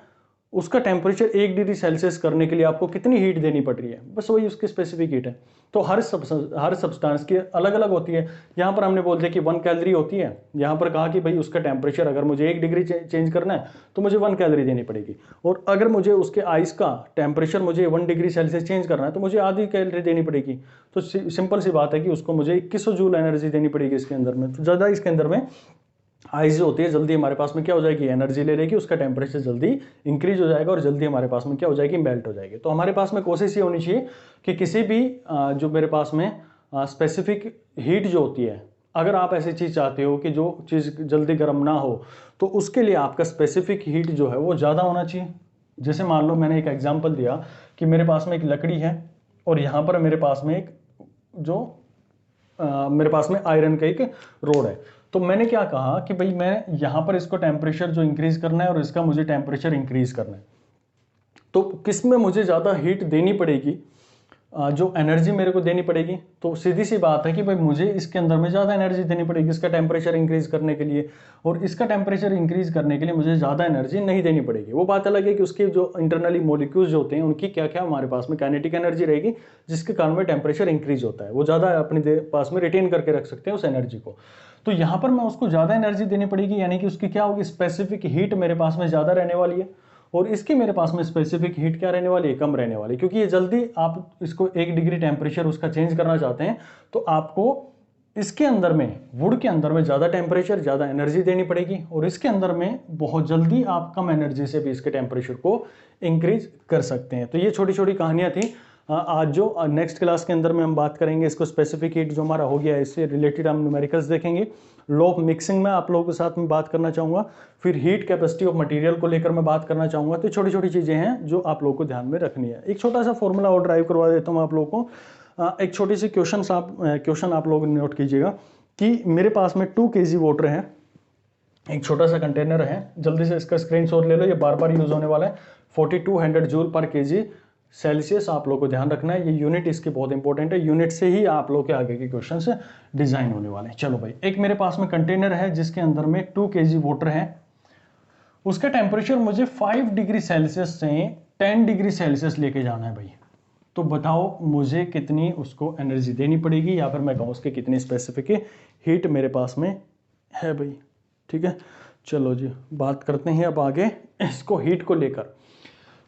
उसका टेम्परेचर 1 डिग्री सेल्सियस करने के लिए आपको कितनी हीट देनी पड़ रही है, बस वही उसकी स्पेसिफिक हीट है। तो हर सब्सटेंस की अलग अलग होती है। यहाँ पर हमने बोल दिया कि 1 कैलोरी होती है, यहाँ पर कहा कि भाई उसका टेम्परेचर अगर मुझे 1 डिग्री चेंज करना है तो मुझे 1 कैलोरी देनी पड़ेगी, और अगर मुझे उसके आइस का टेम्परेचर मुझे 1 डिग्री सेल्सियस चेंज करना है तो मुझे आधी कैलोरी देनी पड़ेगी। तो सिंपल सी बात है कि उसको मुझे 2100 जूल एनर्जी देनी पड़ेगी इसके अंदर में। तो ज़्यादा इसके अंदर में आइस जो होती है जल्दी हमारे पास में क्या हो जाएगी, एनर्जी ले लेगी, उसका टेम्परेचर जल्दी इंक्रीज हो जाएगा और जल्दी हमारे पास में क्या हो जाएगी, मेल्ट हो जाएगी। तो हमारे पास में कोशिश ये होनी चाहिए कि किसी भी जो मेरे पास में स्पेसिफिक हीट जो होती है, अगर आप ऐसी चीज़ चाहते हो कि जो चीज़ जल्दी गर्म ना हो तो उसके लिए आपका स्पेसिफिक हीट जो है वो ज़्यादा होना चाहिए। जैसे मान लो मैंने एक एग्जाम्पल दिया कि मेरे पास में एक लकड़ी है और यहाँ पर मेरे पास में एक मेरे पास में आयरन का एक रोड है। तो मैंने क्या कहा कि भाई मैं यहाँ पर इसको टेम्परेचर जो इंक्रीज करना है और इसका मुझे टेम्परेचर इंक्रीज करना है, तो किस में मुझे ज़्यादा हीट देनी पड़ेगी, जो एनर्जी मेरे को देनी पड़ेगी। तो सीधी सी बात है कि भाई मुझे इसके अंदर में ज़्यादा एनर्जी देनी पड़ेगी इसका टेम्परेचर इंक्रीज करने के लिए, और इसका टेम्परेचर इंक्रीज करने के लिए मुझे ज़्यादा एनर्जी नहीं देनी पड़ेगी। वो बात अलग है कि उसके जो इंटरनली मॉलिक्यूल्स जो होते हैं उनकी क्या क्या हमारे पास में काइनेटिक एनर्जी रहेगी, जिसके कारण में टेम्परेचर इंक्रीज होता है, वो ज़्यादा अपने पास में रिटेन करके रख सकते हैं उस एनर्जी को। तो यहाँ पर मैं उसको ज़्यादा एनर्जी देनी पड़ेगी, यानी कि उसकी क्या होगी, स्पेसिफिक हीट मेरे पास में ज़्यादा रहने वाली है, और इसकी मेरे पास में स्पेसिफिक हीट क्या रहने वाली है, कम रहने वाली, क्योंकि ये जल्दी आप इसको 1 डिग्री टेम्परेचर उसका चेंज करना चाहते हैं तो आपको इसके अंदर में, वुड के अंदर में ज़्यादा टेम्परेचर ज़्यादा एनर्जी देनी पड़ेगी, और इसके अंदर में बहुत जल्दी आप कम एनर्जी से भी इसके टेम्परेचर को इंक्रीज कर सकते हैं। तो ये छोटी छोटी कहानियाँ थी। आज जो नेक्स्ट क्लास के अंदर में हम बात करेंगे इसको स्पेसिफिक हीट जो हमारा हो गया है, इससे रिलेटेड हम न्यूमेरिकल्स देखेंगे। लॉ ऑफ मिक्सिंग में आप लोगों के साथ में बात करना चाहूँगा, फिर हीट कैपेसिटी ऑफ मटेरियल को लेकर मैं बात करना चाहूँगा। तो छोटी छोटी चीज़ें हैं जो आप लोगों को ध्यान में रखनी है। एक छोटा सा फॉर्मूला और ड्राइव करवा देता हूँ आप लोगों को। एक छोटी सी क्वेश्चन आप लोग नोट कीजिएगा कि मेरे पास में 2 kg वाटर है, एक छोटा सा कंटेनर है, जल्दी से इसका स्क्रीनशॉट ले लो, ये बार बार यूज होने वाला है। 4200 जूल पर केजी सेल्सियस आप लोग को ध्यान रखना है, ये यूनिट इसकी बहुत इंपॉर्टेंट है, यूनिट से ही आप लोग के आगे के क्वेश्चंस डिजाइन होने वाले हैं। चलो भाई, एक मेरे पास में कंटेनर है जिसके अंदर में 2 kg वाटर है, उसका टेम्परेचर मुझे 5 डिग्री सेल्सियस से 10 डिग्री सेल्सियस लेके जाना है भाई। तो बताओ मुझे कितनी उसको एनर्जी देनी पड़ेगी, या फिर मैं कहूँ उसके कितनी स्पेसिफिक हीट मेरे पास में है भाई। ठीक है, चलो जी बात करते हैं अब आगे इसको हीट को लेकर।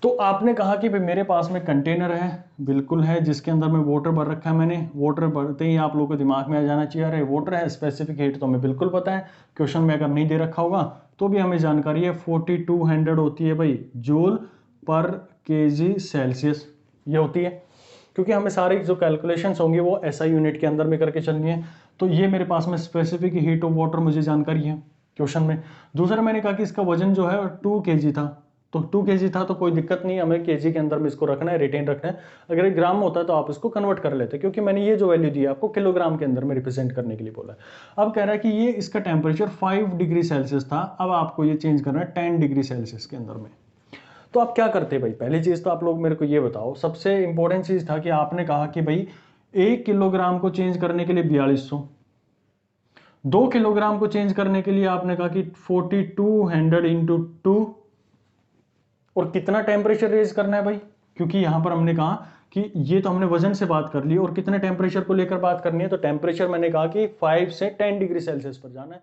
तो आपने कहा कि भाई मेरे पास में कंटेनर है, बिल्कुल है, जिसके अंदर में वाटर भर रखा है मैंने। वाटर भरते ही आप लोगों को दिमाग में आ जाना चाहिए अरे वाटर है, स्पेसिफिक हीट तो हमें बिल्कुल पता है, क्वेश्चन में अगर नहीं दे रखा होगा तो भी हमें जानकारी है। 4200 होती है भाई जूल पर केजी सेल्सियस, ये होती है, क्योंकि हमें सारी जो कैलकुलेशंस होंगी वो SI यूनिट के अंदर में करके चलनी है। तो ये मेरे पास में स्पेसिफिक हीट ऑफ वाटर मुझे जानकारी है क्वेश्चन में। दूसरा मैंने कहा कि इसका वजन जो है 2 kg था, तो 2 kg था तो कोई दिक्कत नहीं, हमें केजी के अंदर में इसको रखना है, रिटेन रखना है। अगर एक ग्राम होता है तो आप इसको कन्वर्ट कर लेते, क्योंकि मैंने ये जो वैल्यू दी है आपको किलोग्राम के अंदर में रिप्रेजेंट करने के लिए बोला है। अब कह रहा है कि ये इसका टेम्परेचर 5 डिग्री सेल्सियस था, अब आपको ये चेंज करना है 10 डिग्री सेल्सियस के अंदर में। तो आप क्या करते भाई? पहली चीज तो आप लोग मेरे को ये बताओ, सबसे इंपॉर्टेंट चीज था कि आपने कहा कि भाई 1 किलोग्राम को चेंज करने के लिए 4200, 2 किलोग्राम को चेंज करने के लिए आपने कहा कि 4200 इंटू 2, और कितना टेम्परेचर रेज करना है भाई? क्योंकि यहां पर हमने कहा कि ये तो हमने वजन से बात कर ली, और कितने टेम्परेचर को लेकर बात करनी है, तो टेम्परेचर मैंने कहा कि 5 से 10 डिग्री सेल्सियस पर जाना है।